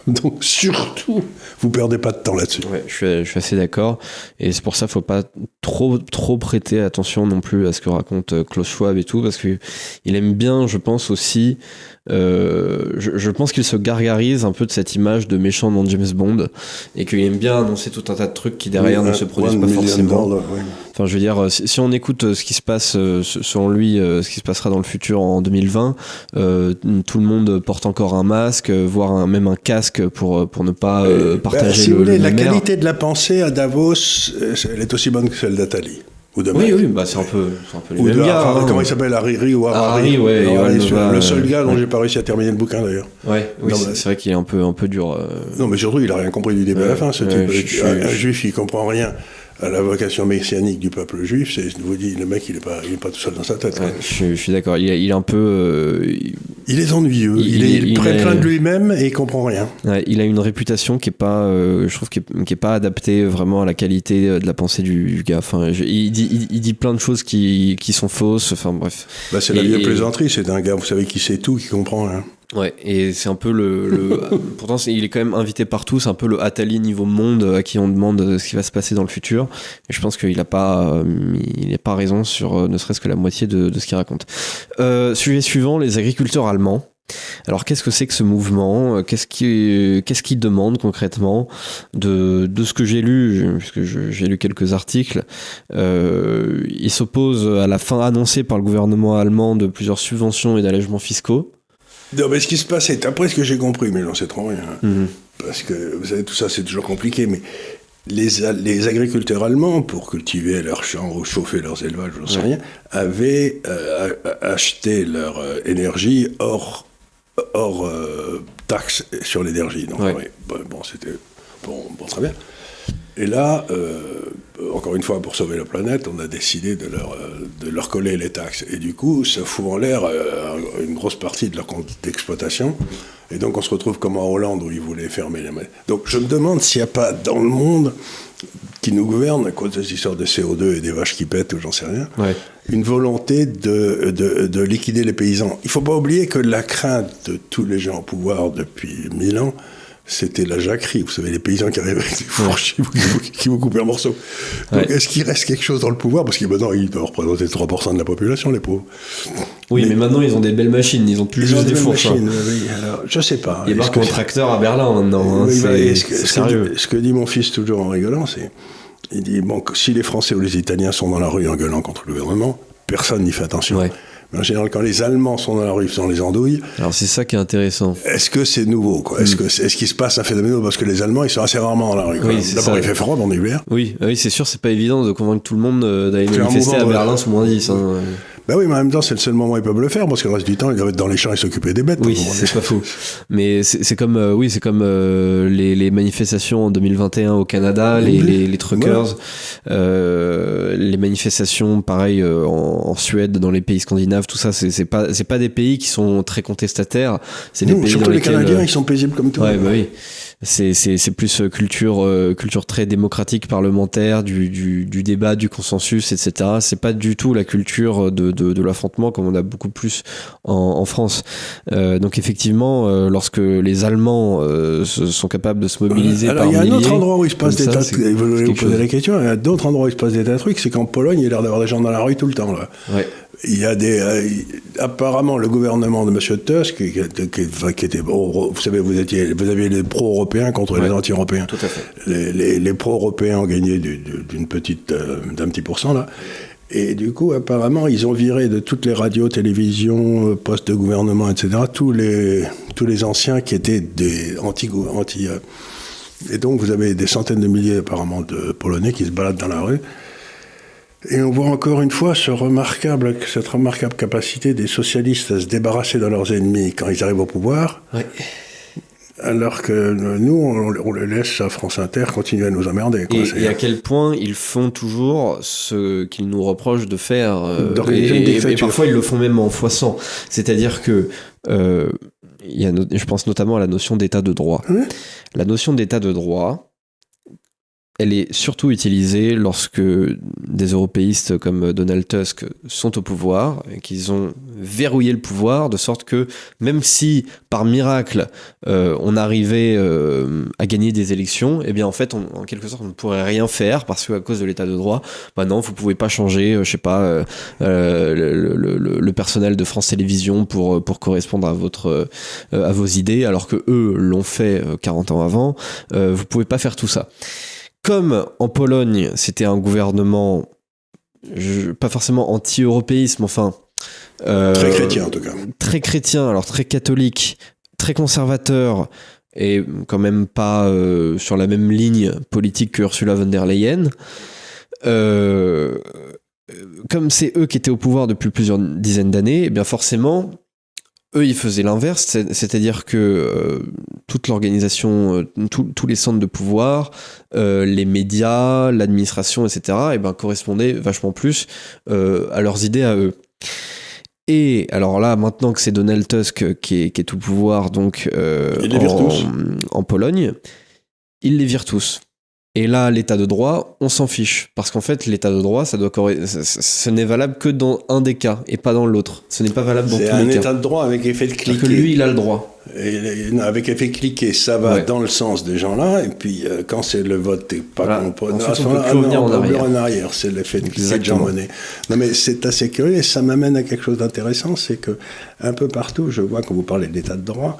Donc surtout, vous perdez pas de temps là-dessus. Ouais, je suis assez d'accord. Et c'est pour ça qu'il faut pas trop prêter attention non plus à ce que raconte Klaus Schwab et tout, parce qu'il aime bien, je pense aussi, je pense qu'il se gargarise un peu de cette image de méchant dans James Bond, et qu'il aime bien annoncer tout un tas de trucs qui derrière ne se produisent pas forcément. Enfin, je veux dire, si on écoute ce qui se passe, selon lui, ce qui se passera dans le futur en 2020, tout le monde porte encore un masque, voire même un casque pour ne pas partager si vous voulez, la air. qualité de la pensée à Davos, elle est aussi bonne que celle d'Atali. Oui, c'est un peu les mêmes gars. Comment il s'appelle, Hariri ou Harari, le seul gars dont j'ai pas réussi à terminer le bouquin d'ailleurs. C'est vrai qu'il est un peu dur. Non, mais surtout, il a rien compris du début à la fin. Un juif, il comprend rien à la vocation messianique du peuple juif. Je vous dis, le mec, il est pas tout seul dans sa tête. Je suis d'accord. Il est un peu. Il est ennuyeux. Il est plein de lui-même et il comprend rien. Ouais, il a une réputation qui est pas, je trouve, qui est pas adaptée vraiment à la qualité de la pensée du gars. Enfin, il dit plein de choses qui sont fausses. Enfin bref. C'est la vieille plaisanterie. C'est un gars, vous savez, qui sait tout, qui comprend rien. Ouais, et c'est un peu pourtant, il est quand même invité partout, c'est un peu le Attali niveau monde à qui on demande ce qui va se passer dans le futur. Et je pense qu'il n'a pas raison sur ne serait-ce que la moitié de ce qu'il raconte. Sujet suivant, les agriculteurs allemands. Alors, qu'est-ce que c'est que ce mouvement ? Qu'est-ce qu'il demande concrètement de ce que j'ai lu, puisque j'ai lu quelques articles. Il s'oppose à la fin annoncée par le gouvernement allemand de plusieurs subventions et d'allègements fiscaux. Non, mais ce qui se passe, d'après ce que j'ai compris, mais j'en sais trop rien, parce que vous savez, tout ça c'est toujours compliqué, mais les agriculteurs allemands, pour cultiver leurs champs ou chauffer leurs élevages, j'en sais rien, avaient acheté leur énergie hors taxe sur l'énergie. Donc, c'était très bien. Et là, encore une fois, pour sauver la planète, on a décidé de leur coller les taxes. Et du coup, ça fout en l'air une grosse partie de leur compte d'exploitation. Et donc, on se retrouve comme en Hollande, où ils voulaient fermer les... Donc, je me demande s'il n'y a pas dans le monde qui nous gouverne, à cause de ces histoires de CO2 et des vaches qui pètent, ou j'en sais rien, une volonté de liquider les paysans. Il ne faut pas oublier que la crainte de tous les gens au pouvoir depuis 1000 ans, c'était la jacquerie. Vous savez, les paysans qui arrivaient avec des fourches qui vous coupaient en morceaux. Donc, est-ce qu'il reste quelque chose dans le pouvoir ? Parce que maintenant, ils doivent représenter 3% de la population, les pauvres. Oui, mais maintenant, ils ont des belles machines. Ils ont plus juste des fourches. Oui, alors, je sais pas. Il y a un tracteur à Berlin maintenant. Ce que dit mon fils toujours en rigolant, c'est... Il dit, bon, si les Français ou les Italiens sont dans la rue en gueulant contre le gouvernement, personne n'y fait attention. Ouais. Mais en général, quand les Allemands sont dans la rue, ils sont les andouilles. Alors c'est ça qui est intéressant. Est-ce que c'est nouveau, quoi ? Est-ce qu'il se passe un phénomène nouveau ? Parce que les Allemands, ils sont assez rarement dans la rue. Oui, d'abord, il fait froid en hiver. Oui, c'est sûr, c'est pas évident de convaincre tout le monde d'aller manifester à Berlin sous moins 10. Ben oui, mais en même temps, c'est le seul moment où ils peuvent le faire, parce que le reste du temps, ils doivent être dans les champs et s'occuper des bêtes. Oui, c'est pas faux. Mais c'est comme les manifestations en 2021 au Canada, les truckers, les manifestations, pareil, en Suède, dans les pays scandinaves, tout ça, c'est pas des pays qui sont très contestataires. C'est des pays surtout dans les lesquels, Canadiens, ils sont paisibles comme tout. Ouais, bah oui. C'est plus culture très démocratique, parlementaire, du débat, du consensus, etc. C'est pas du tout la culture de l'affrontement comme on a beaucoup plus en France. Donc effectivement, lorsque les Allemands sont capables de se mobiliser par milliers... Alors il y a un autre endroit où il se passe des tas de trucs. Vous posez la question, il y a d'autres endroits où il se passe des tas de trucs, c'est qu'en Pologne, il y a l'air d'avoir des gens dans la rue tout le temps, là. Ouais. Il y a apparemment le gouvernement de M. Tusk qui était, vous savez, vous aviez les pro-européens contre les anti-européens. Tout à fait. Les pro-européens ont gagné d'un petit pourcent là. Et du coup, apparemment, ils ont viré de toutes les radios, télévisions, postes de gouvernement, etc. tous les anciens qui étaient des anti. Et donc, vous avez des centaines de milliers apparemment de Polonais qui se baladent dans la rue. Et on voit encore une fois cette remarquable capacité des socialistes à se débarrasser de leurs ennemis quand ils arrivent au pouvoir, alors que nous, on les laisse à France Inter continuer à nous emmerder. Quoi. Et à quel point ils font toujours ce qu'ils nous reprochent de faire, et parfois ils le font même en x100. C'est-à-dire que je pense notamment à la notion d'état de droit. La notion d'état de droit, elle est surtout utilisée lorsque des européistes comme Donald Tusk sont au pouvoir et qu'ils ont verrouillé le pouvoir de sorte que même si par miracle on arrivait à gagner des élections, eh bien en fait en quelque sorte on ne pourrait rien faire parce qu'à cause de l'état de droit, non, vous pouvez pas changer, je sais pas, le personnel de France Télévisions pour correspondre à vos idées, alors que eux l'ont fait 40 ans avant. Vous pouvez pas faire tout ça. Comme en Pologne, c'était un gouvernement pas forcément anti-européisme, enfin... très chrétien, en tout cas. Très chrétien, alors très catholique, très conservateur, et quand même pas sur la même ligne politique que Ursula von der Leyen. Comme c'est eux qui étaient au pouvoir depuis plusieurs dizaines d'années, eh bien forcément... Eux, ils faisaient l'inverse, c'est-à-dire que toute l'organisation, tous les centres de pouvoir, les médias, l'administration, etc., correspondaient vachement plus à leurs idées à eux. Et alors là, maintenant que c'est Donald Tusk qui est au pouvoir, donc en Pologne, il les vire tous. Et là, l'état de droit, on s'en fiche. Parce qu'en fait, l'état de droit, ce n'est valable que dans un des cas et pas dans l'autre. Ce n'est pas valable dans tous les cas. C'est un état de droit avec effet de cliquet. Parce que lui, il a le droit. Avec effet cliquet, ça va dans le sens des gens-là, et puis quand c'est le vote, t'es pas on peut en arrière. C'est l'effet de cliquet de Jean Monnet. Non, mais c'est assez curieux, et ça m'amène à quelque chose d'intéressant, c'est que un peu partout, je vois quand vous parlez de l'état de droit,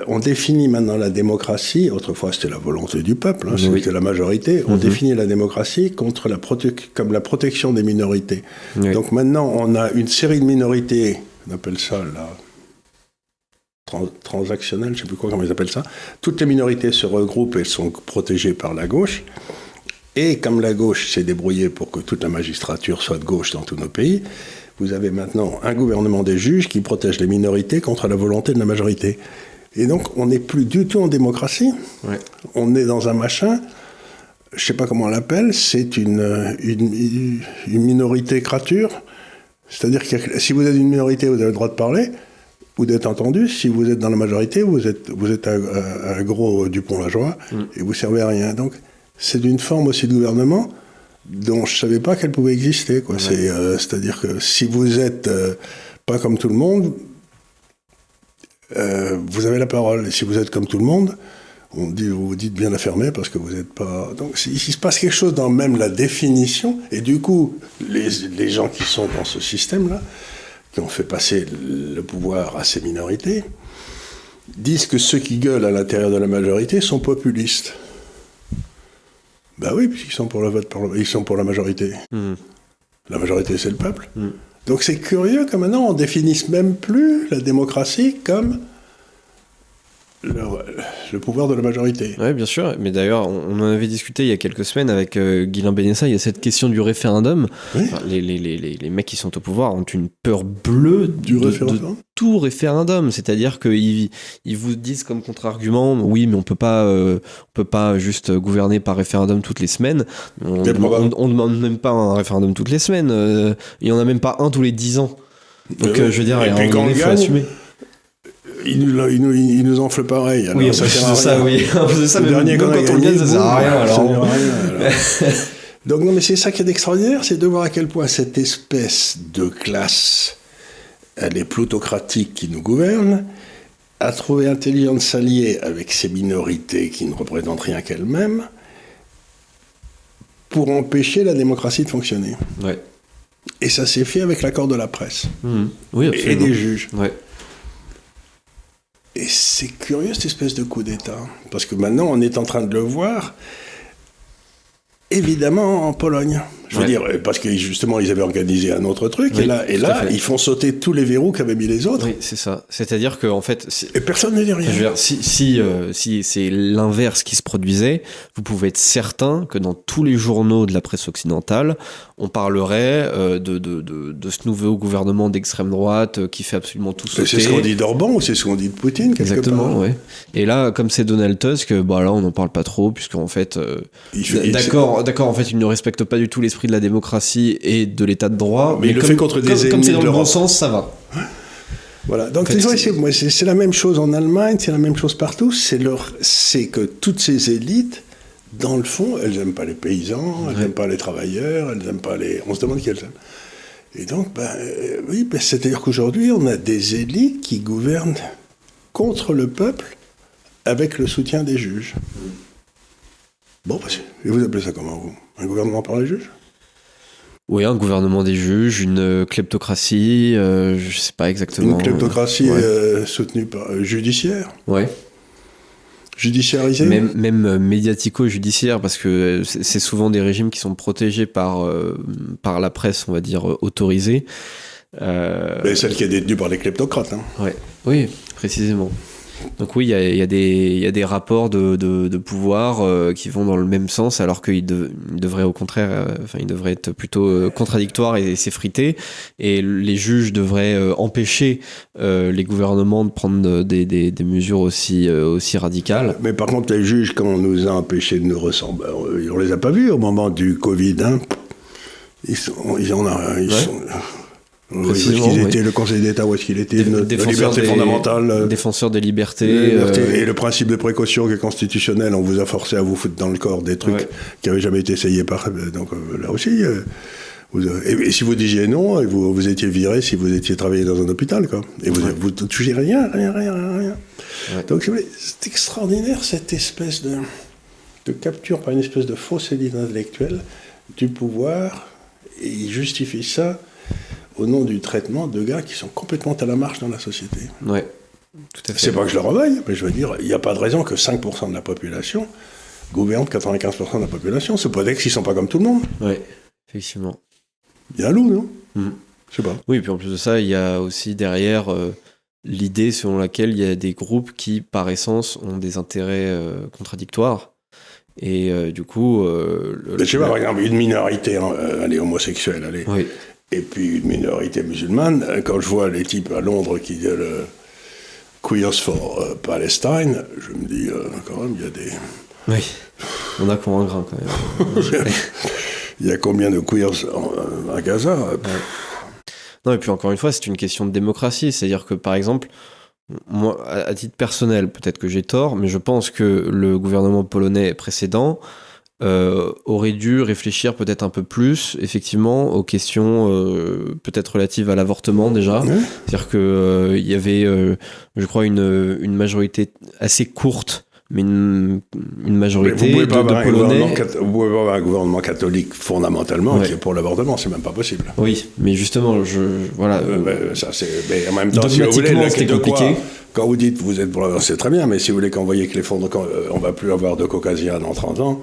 on définit maintenant la démocratie, autrefois c'était la volonté du peuple, c'était la majorité, on définit la démocratie comme la protection des minorités. Donc maintenant, on a une série de minorités, on appelle ça la transactionnelle, je ne sais plus comment ils appellent ça. Toutes les minorités se regroupent et sont protégées par la gauche. Et comme la gauche s'est débrouillée pour que toute la magistrature soit de gauche dans tous nos pays, vous avez maintenant un gouvernement des juges qui protège les minorités contre la volonté de la majorité. Et donc, on n'est plus du tout en démocratie. On est dans un machin, je ne sais pas comment on l'appelle, c'est une minorité crature. C'est-à-dire que si vous êtes une minorité, vous avez le droit de parler ou d'être entendu. Si vous êtes dans la majorité, vous êtes un gros Dupont-Lajoie et vous servez à rien. Donc, c'est une forme aussi de gouvernement dont je ne savais pas qu'elle pouvait exister, quoi. C'est-à-dire que si vous n'êtes pas comme tout le monde, vous avez la parole. Et si vous êtes comme tout le monde, vous vous dites bien la fermer parce que vous n'êtes pas... Donc il se passe quelque chose dans même la définition. Et du coup, les gens qui sont dans ce système-là, qui ont fait passer le pouvoir à ces minorités, disent que ceux qui gueulent à l'intérieur de la majorité sont populistes. Ben oui, puisqu'ils sont pour le vote, ils sont pour la majorité. La majorité, c'est le peuple. Donc c'est curieux que maintenant on définisse même plus la démocratie comme le pouvoir de la majorité. Oui, bien sûr. Mais d'ailleurs, on en avait discuté il y a quelques semaines avec Guilain Benessa. Il y a cette question du référendum. Oui. Enfin, les mecs qui sont au pouvoir ont une peur bleue de tout référendum. C'est-à-dire qu'ils vous disent comme contre-argument, oui, mais on peut pas juste gouverner par référendum toutes les semaines. On demande même pas un référendum toutes les semaines. Il y en a même pas un tous les 10 ans. Donc, je veux dire, il faut assumer. Il nous enfle pareil. Alors oui, ça sert à rien. Oui. Ça, même quand on gagne, ça sert à rien. Alors. Donc, non, mais c'est ça qui est extraordinaire, c'est de voir à quel point cette espèce de classe, elle est plutocratique qui nous gouverne, a trouvé intelligent de s'allier avec ces minorités qui ne représentent rien qu'elles-mêmes pour empêcher la démocratie de fonctionner. Ouais. Et ça s'est fait avec l'accord de la presse. Oui, absolument. Et des juges. Ouais. Et c'est curieux, cette espèce de coup d'État. Parce que maintenant, on est en train de le voir, évidemment, en Pologne. Je veux dire, parce que justement, ils avaient organisé un autre truc, et là ils font sauter tous les verrous qu'avaient mis les autres. Oui, c'est ça. C'est-à-dire qu'en fait... Et personne ne dit rien. Je veux dire, si c'est l'inverse qui se produisait, vous pouvez être certain que dans tous les journaux de la presse occidentale, on parlerait de ce nouveau gouvernement d'extrême droite qui fait absolument tout sauter. C'est ce qu'on dit d'Orban ou c'est ce qu'on dit de Poutine, quelque Exactement, part. Oui. Et là, comme c'est Donald Tusk, là, on n'en parle pas trop, puisqu'en fait... D'accord, en fait, il ne respecte pas du tout l'esprit de la démocratie et de l'état de droit. Mais il le fait contre des ennemis. Comme c'est dans le bon sens, ça va. Voilà. Donc, en fait, c'est la même chose en Allemagne, c'est la même chose partout. C'est que toutes ces élites, dans le fond, elles n'aiment pas les paysans, elles n'aiment pas les travailleurs, elles n'aiment pas les... On se demande qui elles aiment. Et donc, c'est-à-dire qu'aujourd'hui, on a des élites qui gouvernent contre le peuple avec le soutien des juges. Bon, et vous appelez ça comment, vous ? Un gouvernement par les juges ? Oui, un gouvernement des juges, une kleptocratie, je sais pas exactement. Une kleptocratie soutenue par judiciaire. Ouais. Judiciarisée. Même médiatico-judiciaire, parce que c'est souvent des régimes qui sont protégés par la presse, on va dire, autorisée. Mais celle qui est détenue par les kleptocrates. Hein. Ouais. Oui, précisément. Donc oui, il y a des rapports de pouvoir qui vont dans le même sens, alors qu'ils devraient au contraire, ils devraient être plutôt contradictoires et s'effriter. Et les juges devraient empêcher les gouvernements de prendre des mesures aussi radicales. Mais par contre, les juges, quand on nous a empêchés de nous ressembler, on les a pas vus au moment du Covid. Hein. Où est-ce qu'ils étaient, le Conseil d'État, où est-ce qu'il était, la liberté fondamentale. Défenseurs des libertés. Et le principe de précaution qui est constitutionnel, on vous a forcé à vous foutre dans le corps des trucs qui n'avaient jamais été essayés par... Donc là aussi... Et si vous disiez non, vous étiez viré si vous étiez travaillé dans un hôpital, quoi. Et vous ne touchiez rien. Ouais. Donc, c'est extraordinaire, cette espèce de capture par une espèce de fausse élite intellectuelle du pouvoir. Et ils justifient ça au nom du traitement de gars qui sont complètement à la marge dans la société. Ouais, tout à fait. C'est pas que je le revaille, mais je veux dire, il n'y a pas de raison que 5% de la population gouverne 95% de la population. C'est pas qu'ils ne sont pas comme tout le monde. Oui, effectivement. Il y a un loup, non ? Je sais pas. Oui, et puis en plus de ça, il y a aussi derrière l'idée selon laquelle il y a des groupes qui, par essence, ont des intérêts contradictoires. Et du coup... je sais pas, par exemple, une minorité homosexuelle, oui. Et puis une minorité musulmane. Quand je vois les types à Londres qui disent le Queers for Palestine, je me dis, quand même, il y a des... Oui, on a qu'on un grain, quand même. Il y a combien de queers à Gaza ? Non, et puis encore une fois, c'est une question de démocratie. C'est-à-dire que, par exemple, moi, à titre personnel, peut-être que j'ai tort, mais je pense que le gouvernement polonais précédent aurait dû réfléchir peut-être un peu plus, effectivement, aux questions peut-être relatives à l'avortement, déjà. C'est-à-dire qu'il y avait, je crois, une majorité assez courte, mais une majorité de Polonais... Vous pouvez pas avoir un gouvernement catholique fondamentalement qui est pour l'avortement, c'est même pas possible. Oui, mais justement, voilà... mais en même temps, si vous voulez, c'était compliqué. Quand vous dites vous êtes pour l'avortement, c'est très bien, mais si vous voulez qu'on voyait que on va plus avoir de caucasiens dans 30 ans,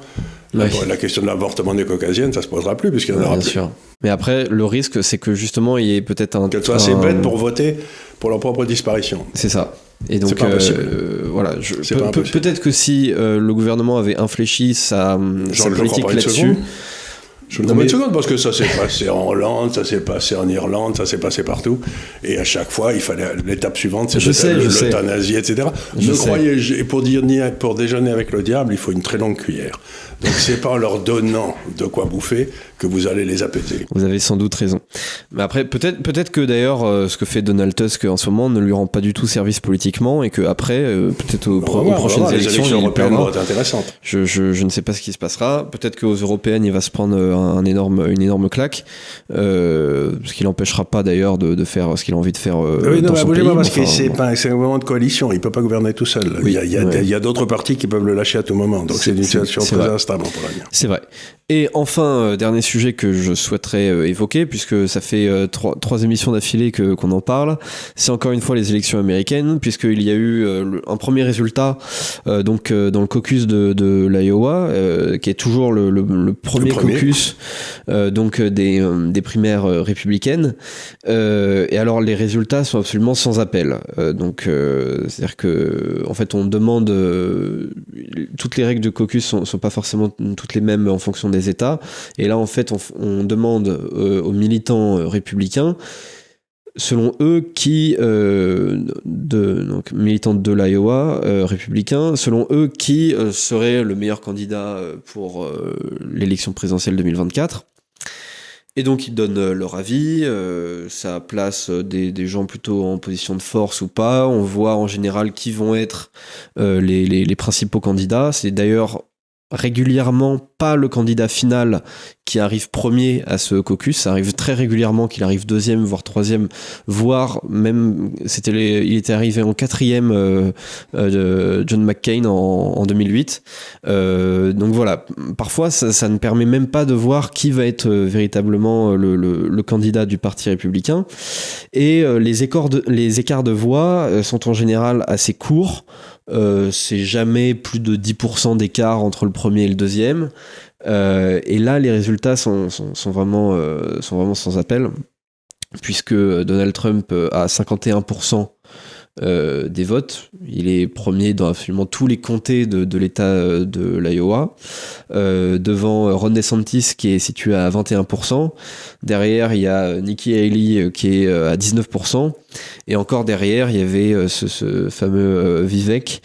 la question de l'avortement des caucasiennes, ça se posera plus, puisqu'il y en aura plus. Bien sûr. Mais après, le risque, c'est que justement, il y ait peut-être un... Qu'elles soient assez bêtes pour voter pour leur propre disparition. C'est ça. Et donc, voilà, peut-être que si le gouvernement avait infléchi sa politique là-dessus... Je vous une seconde, parce que ça s'est passé en Hollande, ça s'est passé en Irlande, ça s'est passé partout. Et à chaque fois, il fallait l'étape suivante, c'était l'euthanasie, etc. Croyez, pour déjeuner avec le diable, il faut une très longue cuillère. Donc c'est pas en leur donnant de quoi bouffer que vous allez les apaiser. Vous avez sans doute raison. Mais après, peut-être que d'ailleurs, ce que fait Donald Tusk en ce moment ne lui rend pas du tout service politiquement et que après, peut-être aux prochaines élections, les européennes vont être intéressantes. Je ne sais pas ce qui se passera. Peut-être qu'aux européennes, il va se prendre une énorme claque, ce qui l'empêchera pas d'ailleurs de faire ce qu'il a envie de faire dans son pays. Parce que c'est un moment de coalition, il peut pas gouverner tout seul. Oui, il y a d'autres partis qui peuvent le lâcher à tout moment. Donc c'est une situation très instable pour l'avenir. C'est vrai. Et enfin, dernier sujet que je souhaiterais évoquer, puisque ça fait trois émissions d'affilée qu'on en parle, c'est encore une fois les élections américaines, puisqu'il y a eu un premier résultat donc dans le caucus de l'Iowa, qui est toujours le premier caucus donc des primaires républicaines. Et alors les résultats sont absolument sans appel. Donc c'est-à-dire que en fait on demande toutes les règles du caucus sont pas forcément toutes les mêmes en fonction des États. Et là, en fait, on demande aux militants républicains, selon eux, donc militants de l'Iowa républicains, selon eux, qui serait le meilleur candidat pour l'élection présidentielle 2024. Et donc ils donnent leur avis, ça place des gens plutôt en position de force ou pas. On voit en général qui vont être les principaux candidats. C'est d'ailleurs régulièrement pas le candidat final qui arrive premier à ce caucus, ça arrive très régulièrement qu'il arrive deuxième voire troisième, voire même il était arrivé en quatrième de John McCain en 2008. Donc voilà, parfois ça ne permet même pas de voir qui va être véritablement le candidat du parti républicain, et les écarts de voix sont en général assez courts. C'est jamais plus de 10% d'écart entre le premier et le deuxième. Et là, les résultats sont vraiment sans appel, puisque Donald Trump a 51% des votes. Il est premier dans absolument tous les comtés de l'État de l'Iowa, devant Ron DeSantis qui est situé à 21%. Derrière, il y a Nikki Haley qui est à 19%. Et encore derrière, il y avait ce fameux Vivek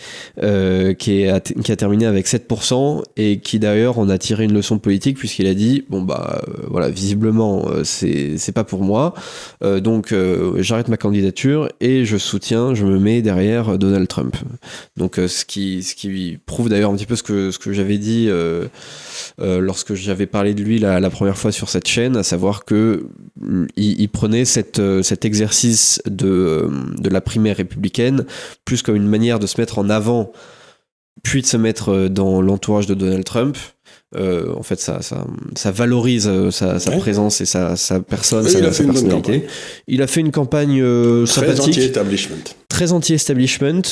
qui a terminé avec 7% et qui d'ailleurs en a tiré une leçon politique puisqu'il a dit voilà, visiblement c'est pas pour moi, donc j'arrête ma candidature et je me mets derrière Donald Trump. Donc ce qui prouve d'ailleurs un petit peu ce que j'avais dit lorsque j'avais parlé de lui la première fois sur cette chaîne, à savoir que il prenait cet exercice de la primaire républicaine plus comme une manière de se mettre en avant puis de se mettre dans l'entourage de Donald Trump. En fait, ça valorise sa présence et sa personne, sa personnalité. Il a fait une campagne très sympathique. Très anti-establishment,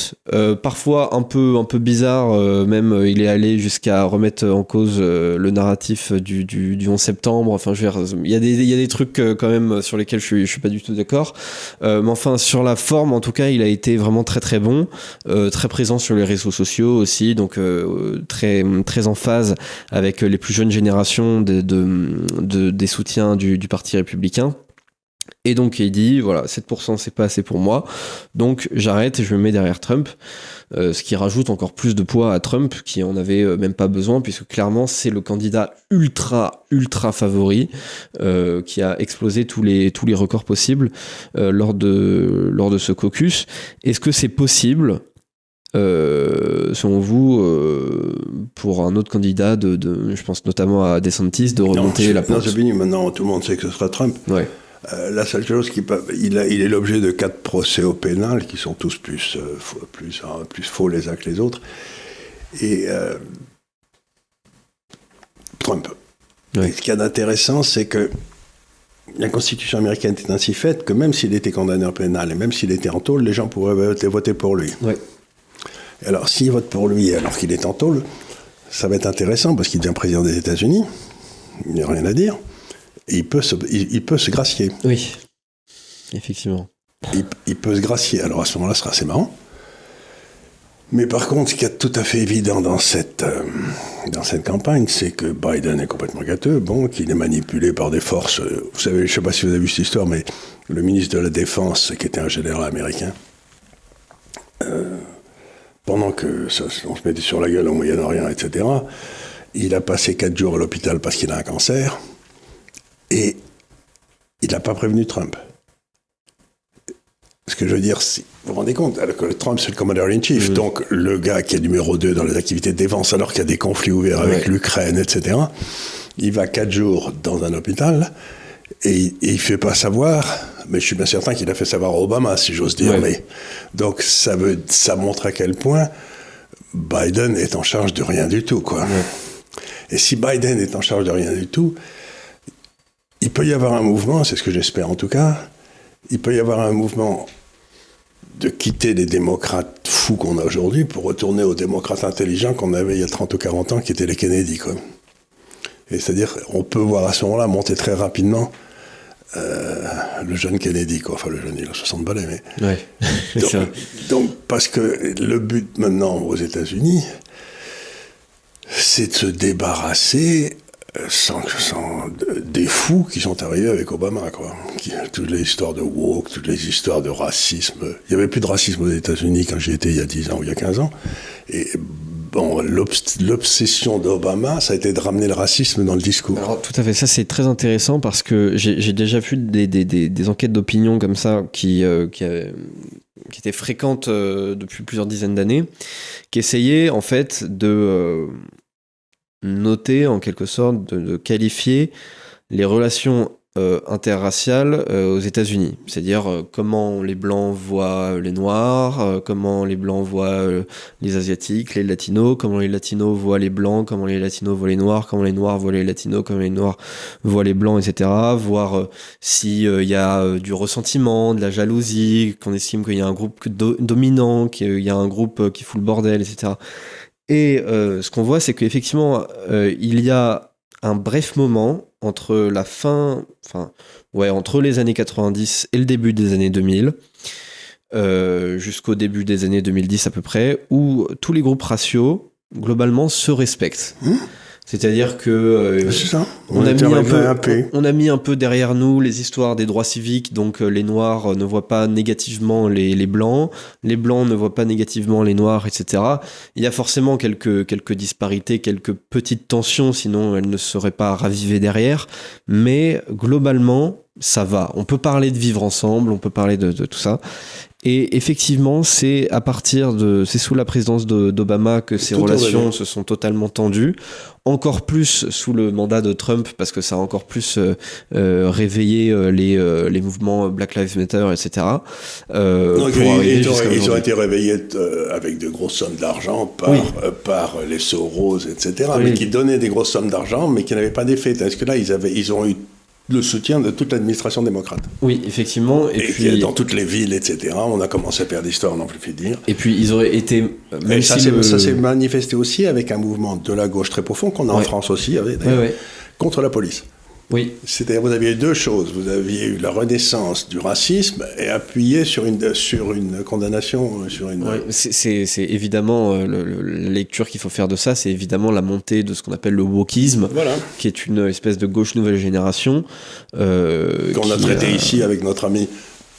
parfois un peu bizarre, même il est allé jusqu'à remettre en cause le narratif du 11 septembre, enfin je veux dire, il y a des trucs quand même sur lesquels je suis pas du tout d'accord, mais enfin sur la forme en tout cas il a été vraiment très très bon, très présent sur les réseaux sociaux aussi, donc très, très en phase avec les plus jeunes générations des soutiens du Parti républicain. Et donc il dit voilà, 7% c'est pas assez pour moi, donc j'arrête et je me mets derrière Trump, ce qui rajoute encore plus de poids à Trump qui en avait même pas besoin, puisque clairement c'est le candidat ultra favori, qui a explosé tous les records possibles lors de ce caucus. Est-ce que c'est possible selon vous, pour un autre candidat je pense notamment à DeSantis, de remonter la pente? Maintenant tout le monde sait que ce sera Trump. Ouais. La seule chose il est l'objet de 4 procès au pénal qui sont tous plus faux les uns que les autres. Et Trump. Ouais. Et ce qu'il y a d'intéressant, c'est que la Constitution américaine est ainsi faite que même s'il était condamné au pénal et même s'il était en tôle, les gens pourraient voter pour lui. Ouais. Et alors, s'ils votent pour lui alors qu'il est en tôle, ça va être intéressant parce qu'il devient président des États-Unis. Il n'y a rien à dire. Et il peut se gracier. Oui, effectivement. Il peut se gracier. Alors à ce moment-là, ce sera assez marrant. Mais par contre, ce qui est tout à fait évident dans cette campagne, c'est que Biden est complètement gâteux, qu'il est manipulé par des forces. Vous savez, je ne sais pas si vous avez vu cette histoire, mais le ministre de la Défense, qui était un général américain, pendant que on se mettait sur la gueule au Moyen-Orient, etc., il a passé 4 jours à l'hôpital parce qu'il a un cancer. Et il n'a pas prévenu Trump. Ce que je veux dire, vous vous rendez compte, alors que Trump, c'est le commander-in-chief, donc le gars qui est numéro 2 dans les activités de défense, alors qu'il y a des conflits ouverts avec l'Ukraine, etc., il va 4 jours dans un hôpital, et il ne fait pas savoir, mais je suis bien certain qu'il a fait savoir à Obama, si j'ose dire. Mais, donc ça montre à quel point Biden est en charge de rien du tout, quoi. Et si Biden est en charge de rien du tout, il peut y avoir un mouvement, c'est ce que j'espère en tout cas, il peut y avoir un mouvement de quitter les démocrates fous qu'on a aujourd'hui pour retourner aux démocrates intelligents qu'on avait il y a 30 ou 40 ans, qui étaient les Kennedy, quoi. Et c'est-à-dire, on peut voir à ce moment-là monter très rapidement le jeune Kennedy, quoi. Enfin, le jeune, il a 60 balais, mais... Ouais. donc, parce que le but maintenant aux États-Unis, c'est de se débarrasser des fous qui sont arrivés avec Obama, quoi. Toutes les histoires de woke, toutes les histoires de racisme. Il n'y avait plus de racisme aux États-Unis quand j'y étais il y a 10 ans ou il y a 15 ans. Et l'obsession d'Obama, ça a été de ramener le racisme dans le discours. Alors, tout à fait, ça c'est très intéressant parce que j'ai déjà vu des enquêtes d'opinion comme ça qui étaient fréquentes depuis plusieurs dizaines d'années, qui essayaient en fait de noter en quelque sorte, de qualifier les relations interraciales aux États-Unis. C'est-à-dire comment les Blancs voient les Noirs, comment les Blancs voient les Asiatiques, les Latinos, comment les Latinos voient les Blancs, comment les Latinos voient les Noirs, comment les Noirs voient les Latinos, comment les Noirs voient les Blancs, etc. Voir si y a du ressentiment, de la jalousie, qu'on estime qu'il y a un groupe dominant, qu'il y a un groupe qui fout le bordel, etc. Et ce qu'on voit, c'est qu'effectivement, il y a un bref moment entre entre les années 90 et le début des années 2000, jusqu'au début des années 2010 à peu près, où tous les groupes raciaux, globalement, se respectent. C'est-à-dire que C'est ça. on a mis un peu derrière nous les histoires des droits civiques, donc les Noirs ne voient pas négativement les Blancs ne voient pas négativement les Noirs, etc. Il y a forcément quelques disparités, quelques petites tensions, sinon elles ne seraient pas ravivées derrière, mais globalement, ça va. On peut parler de vivre ensemble, on peut parler de tout ça. Et effectivement, c'est sous la présidence d'Obama que ces relations se sont totalement tendues. Encore plus sous le mandat de Trump, parce que ça a encore plus réveillé les mouvements Black Lives Matter, etc. Ils ont été réveillés avec de grosses sommes d'argent par les Soros, etc. Oui. Mais qui donnaient des grosses sommes d'argent, mais qui n'avaient pas d'effet. Parce que là, ils ont eu le soutien de toute l'administration démocrate. Oui, effectivement. Et puis dans toutes les villes, etc., on a commencé à faire l'histoire, on n'en peut plus dire. Et puis ils auraient été... ça s'est manifesté aussi avec un mouvement de la gauche très profond, qu'on a en France aussi, d'ailleurs, contre la police. Oui. C'est-à-dire, vous aviez deux choses. Vous aviez eu la renaissance du racisme et appuyé sur une condamnation, c'est évidemment la lecture qu'il faut faire de ça, c'est évidemment la montée de ce qu'on appelle le wokisme, qui est une espèce de gauche nouvelle génération. Qu'on a traité ici avec notre ami...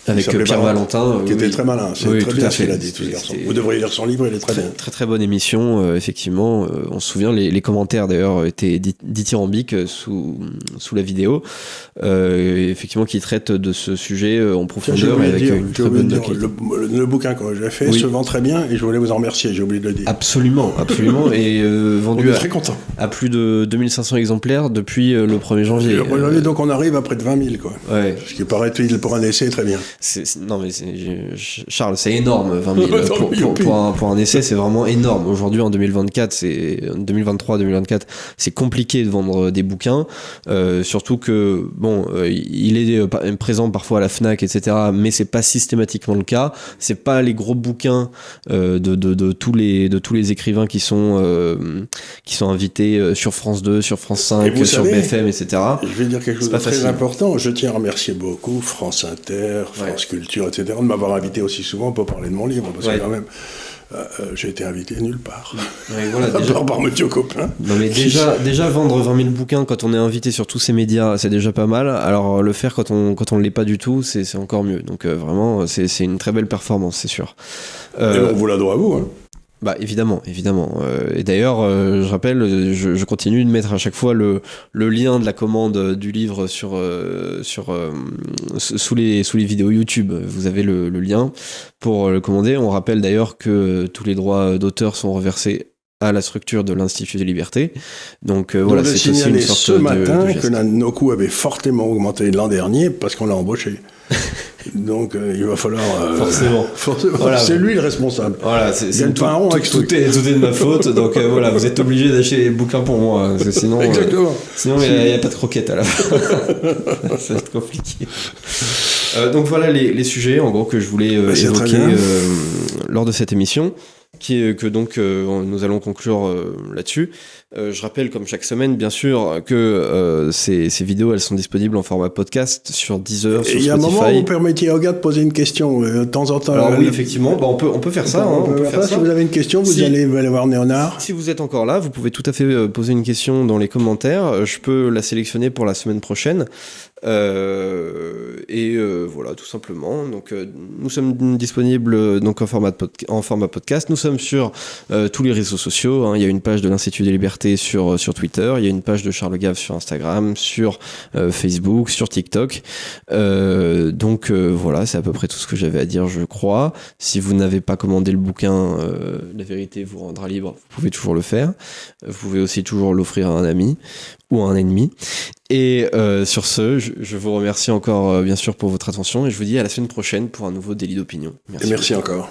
Avec Pierre Valentin, qui était très malin. C'est très bien ce qu'il a dit, tout ce garçon. Vous devriez lire son livre, il est très bien. Très très bonne émission, effectivement. On se souvient, les commentaires d'ailleurs étaient dithyrambiques sous la vidéo, effectivement, qui traite de ce sujet en profondeur et avec une très bonne qualité. Le bouquin que j'ai fait se vend très bien et je voulais vous en remercier, j'ai oublié de le dire. Absolument. Et vendu à plus de 2500 exemplaires depuis le 1er janvier. Donc on arrive à près de 20 000, quoi. Ouais. Ce qui paraît, pour un essai, très bien. Charles, c'est énorme, 20 000 pour un essai, c'est vraiment énorme. Aujourd'hui, en 2023-2024, c'est compliqué de vendre des bouquins, surtout que il est présent parfois à la Fnac, etc., mais c'est pas systématiquement le cas. C'est pas les gros bouquins de tous les écrivains qui sont invités sur France 2, sur France 5, sur BFM, etc. Je vais dire quelque chose de très important. Je tiens à remercier beaucoup France Inter, France Culture, etc., de m'avoir invité aussi souvent pour parler de mon livre, parce que quand même, j'ai été invité nulle part. Par Monsieur Copin. Non, mais déjà vendre 20 000 bouquins quand on est invité sur tous ces médias, c'est déjà pas mal. Alors le faire quand on ne l'est pas du tout, c'est encore mieux. Donc vraiment, c'est une très belle performance, c'est sûr. Et on vous la doit à vous, hein. Bah évidemment. Et d'ailleurs, je rappelle, je continue de mettre à chaque fois le lien de la commande du livre sous les vidéos YouTube. Vous avez le lien pour le commander. On rappelle d'ailleurs que tous les droits d'auteur sont reversés à la structure de l'Institut des Libertés. Donc voilà, c'est aussi une sorte ce matin que nos coûts avaient fortement augmenté l'an dernier parce qu'on l'a embauché. Donc il va falloir... Forcément. Voilà, c'est lui le responsable. Voilà, tout est de ma faute. Donc voilà, vous êtes obligé d'acheter les bouquins pour moi. Parce que sinon, il n'y a pas de croquettes à la fin. Ça va être compliqué. Donc voilà les sujets, en gros, que je voulais évoquer lors de cette émission. Nous allons conclure là-dessus. Je rappelle, comme chaque semaine, bien sûr, que ces vidéos, elles sont disponibles en format podcast sur Deezer, sur Spotify. Il y a un moment où vous permettiez à Hogarth de poser une question de temps en temps. Alors oui, effectivement, on peut faire ça. On peut faire ça. Si vous avez une question, vous allez voir Léonard. Si vous êtes encore là, vous pouvez tout à fait poser une question dans les commentaires. Je peux la sélectionner pour la semaine prochaine. Voilà, tout simplement. Donc nous sommes disponibles donc en format podcast. Nous sommes sur tous les réseaux sociaux, hein. Il y a une page de l'Institut des Libertés sur Twitter, il y a une page de Charles Gave sur Instagram, sur Facebook, sur TikTok. Voilà, c'est à peu près tout ce que j'avais à dire, je crois. Si vous n'avez pas commandé le bouquin La vérité vous rendra libre, vous pouvez toujours le faire. Vous pouvez aussi toujours l'offrir à un ami ou à un ennemi. Et sur ce, je vous remercie encore bien sûr pour votre attention et je vous dis à la semaine prochaine pour un nouveau délit d'opinion. Merci encore.